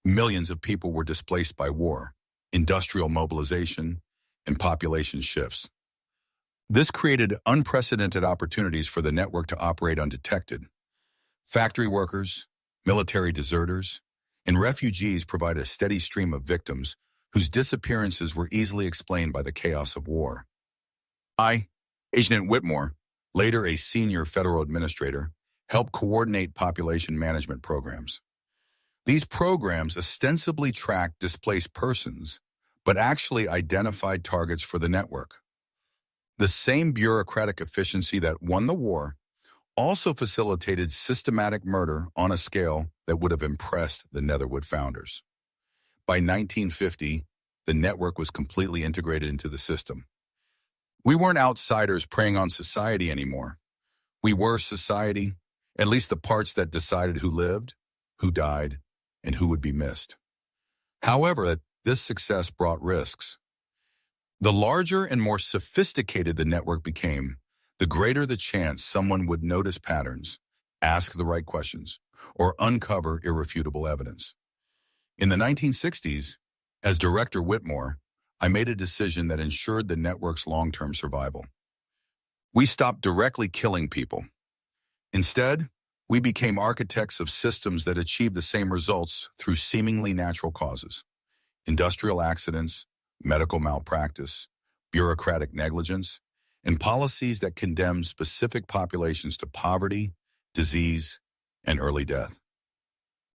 Millions of people were displaced by war, industrial mobilization, and population shifts. This created unprecedented opportunities for the network to operate undetected. Factory workers, military deserters, and refugees provided a steady stream of victims whose disappearances were easily explained by the chaos of war. Agent Whitmore, later a senior federal administrator, helped coordinate population management programs. These programs ostensibly tracked displaced persons, but actually identified targets for the network. The same bureaucratic efficiency that won the war also facilitated systematic murder on a scale that would have impressed the Netherwood founders. By 1950, the network was completely integrated into the system. We weren't outsiders preying on society anymore. We were society, at least the parts that decided who lived, who died, and who would be missed. However, this success brought risks. The larger and more sophisticated the network became, the greater the chance someone would notice patterns, ask the right questions, or uncover irrefutable evidence. In the 1960s, as Director Whitmore, I made a decision that ensured the network's long-term survival. We stopped directly killing people. Instead, we became architects of systems that achieved the same results through seemingly natural causes: industrial accidents, medical malpractice, bureaucratic negligence, and policies that condemn specific populations to poverty, disease, and early death.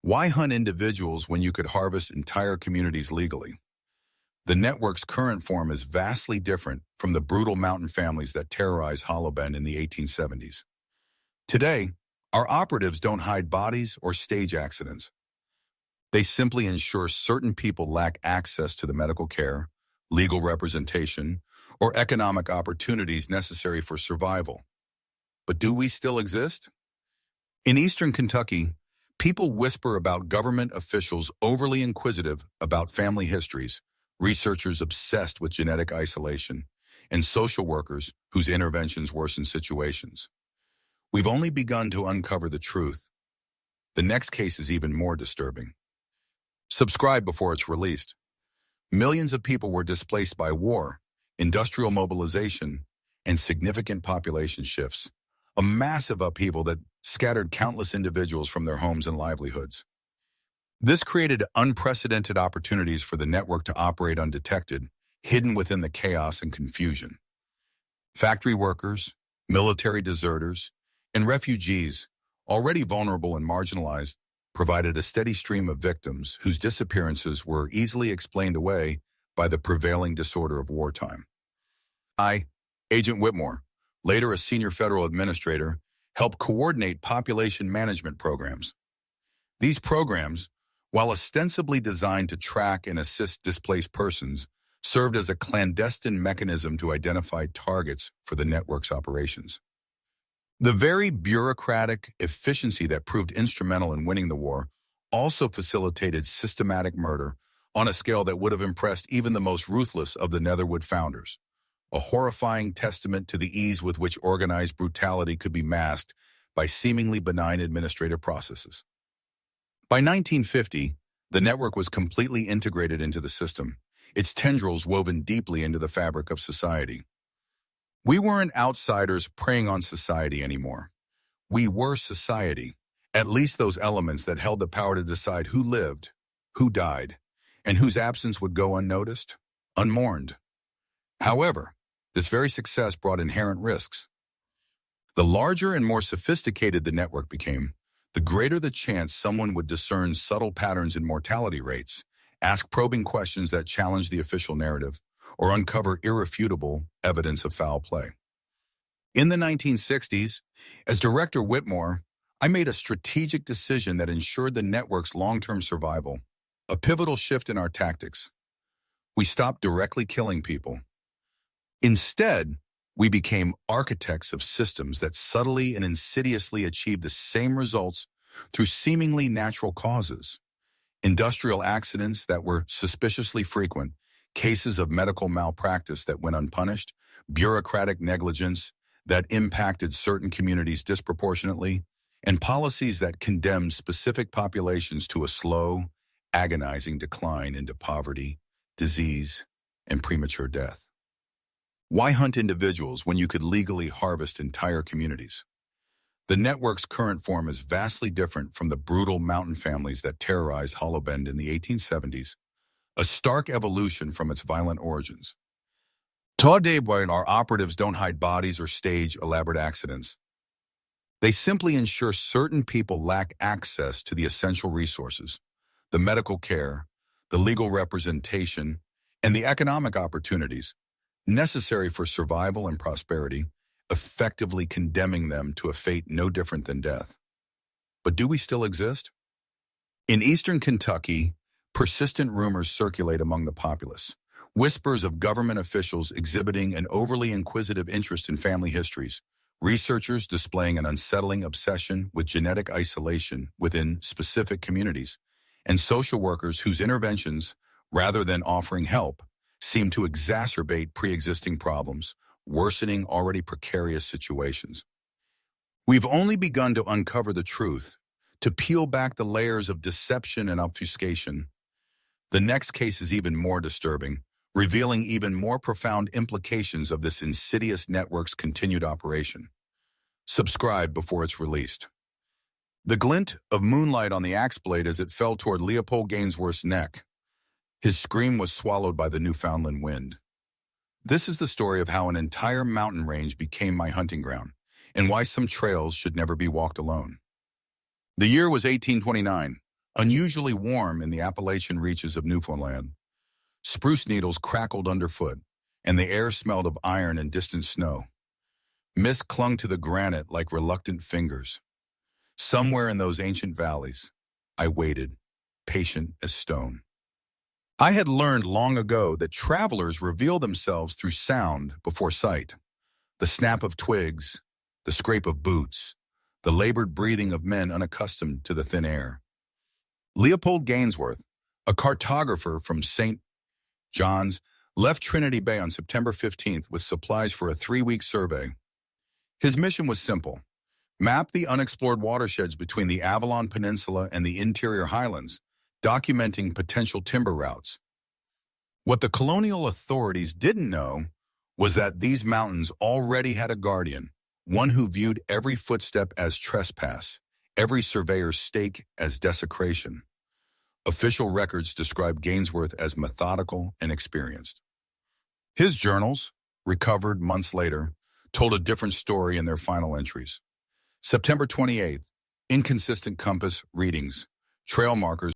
Why hunt individuals when you could harvest entire communities legally? The network's current form is vastly different from the brutal mountain families that terrorized Hollow Bend in the 1870s. Today, our operatives don't hide bodies or stage accidents. They simply ensure certain people lack access to the medical care, legal representation, or economic opportunities necessary for survival. But do we still exist? In eastern Kentucky, people whisper about government officials overly inquisitive about family histories, researchers obsessed with genetic isolation, and social workers whose interventions worsen situations. We've only begun to uncover the truth. The next case is even more disturbing. Subscribe before it's released. Millions of people were displaced by war, industrial mobilization, and significant population shifts, a massive upheaval that scattered countless individuals from their homes and livelihoods. This created unprecedented opportunities for the network to operate undetected, hidden within the chaos and confusion. Factory workers, military deserters, and refugees, already vulnerable and marginalized, provided a steady stream of victims whose disappearances were easily explained away by the prevailing disorder of wartime. Agent Whitmore, later a senior federal administrator, helped coordinate population management programs. These programs, while ostensibly designed to track and assist displaced persons, served as a clandestine mechanism to identify targets for the network's operations. The very bureaucratic efficiency that proved instrumental in winning the war also facilitated systematic murder on a scale that would have impressed even the most ruthless of the Netherwood founders, a horrifying testament to the ease with which organized brutality could be masked by seemingly benign administrative processes. By 1950, the network was completely integrated into the system, its tendrils woven deeply into the fabric of society. We weren't outsiders preying on society anymore. We were society, at least those elements that held the power to decide who lived, who died, and whose absence would go unnoticed, unmourned. However, this very success brought inherent risks. The larger and more sophisticated the network became, the greater the chance someone would discern subtle patterns in mortality rates, ask probing questions that challenge the official narrative, or uncover irrefutable evidence of foul play. In the 1960s, as Director Whitmore, I made a strategic decision that ensured the network's long-term survival, a pivotal shift in our tactics. We stopped directly killing people. Instead, we became architects of systems that subtly and insidiously achieved the same results through seemingly natural causes. Industrial accidents that were suspiciously frequent, cases of medical malpractice that went unpunished, bureaucratic negligence that impacted certain communities disproportionately, and policies that condemned specific populations to a slow, agonizing decline into poverty, disease, and premature death. Why hunt individuals when you could legally harvest entire communities? The network's current form is vastly different from the brutal mountain families that terrorized Hollow Bend in the 1870s, a stark evolution from its violent origins. Today, our operatives don't hide bodies or stage elaborate accidents. They simply ensure certain people lack access to the essential resources, the medical care, the legal representation, and the economic opportunities necessary for survival and prosperity, effectively condemning them to a fate no different than death. But do we still exist? In eastern Kentucky, persistent rumors circulate among the populace, whispers of government officials exhibiting an overly inquisitive interest in family histories, researchers displaying an unsettling obsession with genetic isolation within specific communities, and social workers whose interventions, rather than offering help, seem to exacerbate pre-existing problems, worsening already precarious situations. We've only begun to uncover the truth, to peel back the layers of deception and obfuscation. The next case is even more disturbing, revealing even more profound implications of this insidious network's continued operation. Subscribe before it's released. The glint of moonlight on the axe blade as it fell toward Leopold Gainsworth's neck. His scream was swallowed by the Newfoundland wind. This is the story of how an entire mountain range became my hunting ground, and why some trails should never be walked alone. The year was 1829, unusually warm in the Appalachian reaches of Newfoundland. Spruce needles crackled underfoot, and the air smelled of iron and distant snow. Mist clung to the granite like reluctant fingers. Somewhere in those ancient valleys, I waited, patient as stone. I had learned long ago that travelers reveal themselves through sound before sight. The snap of twigs, the scrape of boots, the labored breathing of men unaccustomed to the thin air. Leopold Gainsworth, a cartographer from St. John's, left Trinity Bay on September 15th with supplies for a 3-week survey. His mission was simple: map the unexplored watersheds between the Avalon Peninsula and the interior highlands, documenting potential timber routes. What the colonial authorities didn't know was that these mountains already had a guardian, one who viewed every footstep as trespass, every surveyor's stake as desecration. Official records describe Gainsworth as methodical and experienced. His journals, recovered months later, told a different story in their final entries. September 28th, inconsistent compass readings, trail markers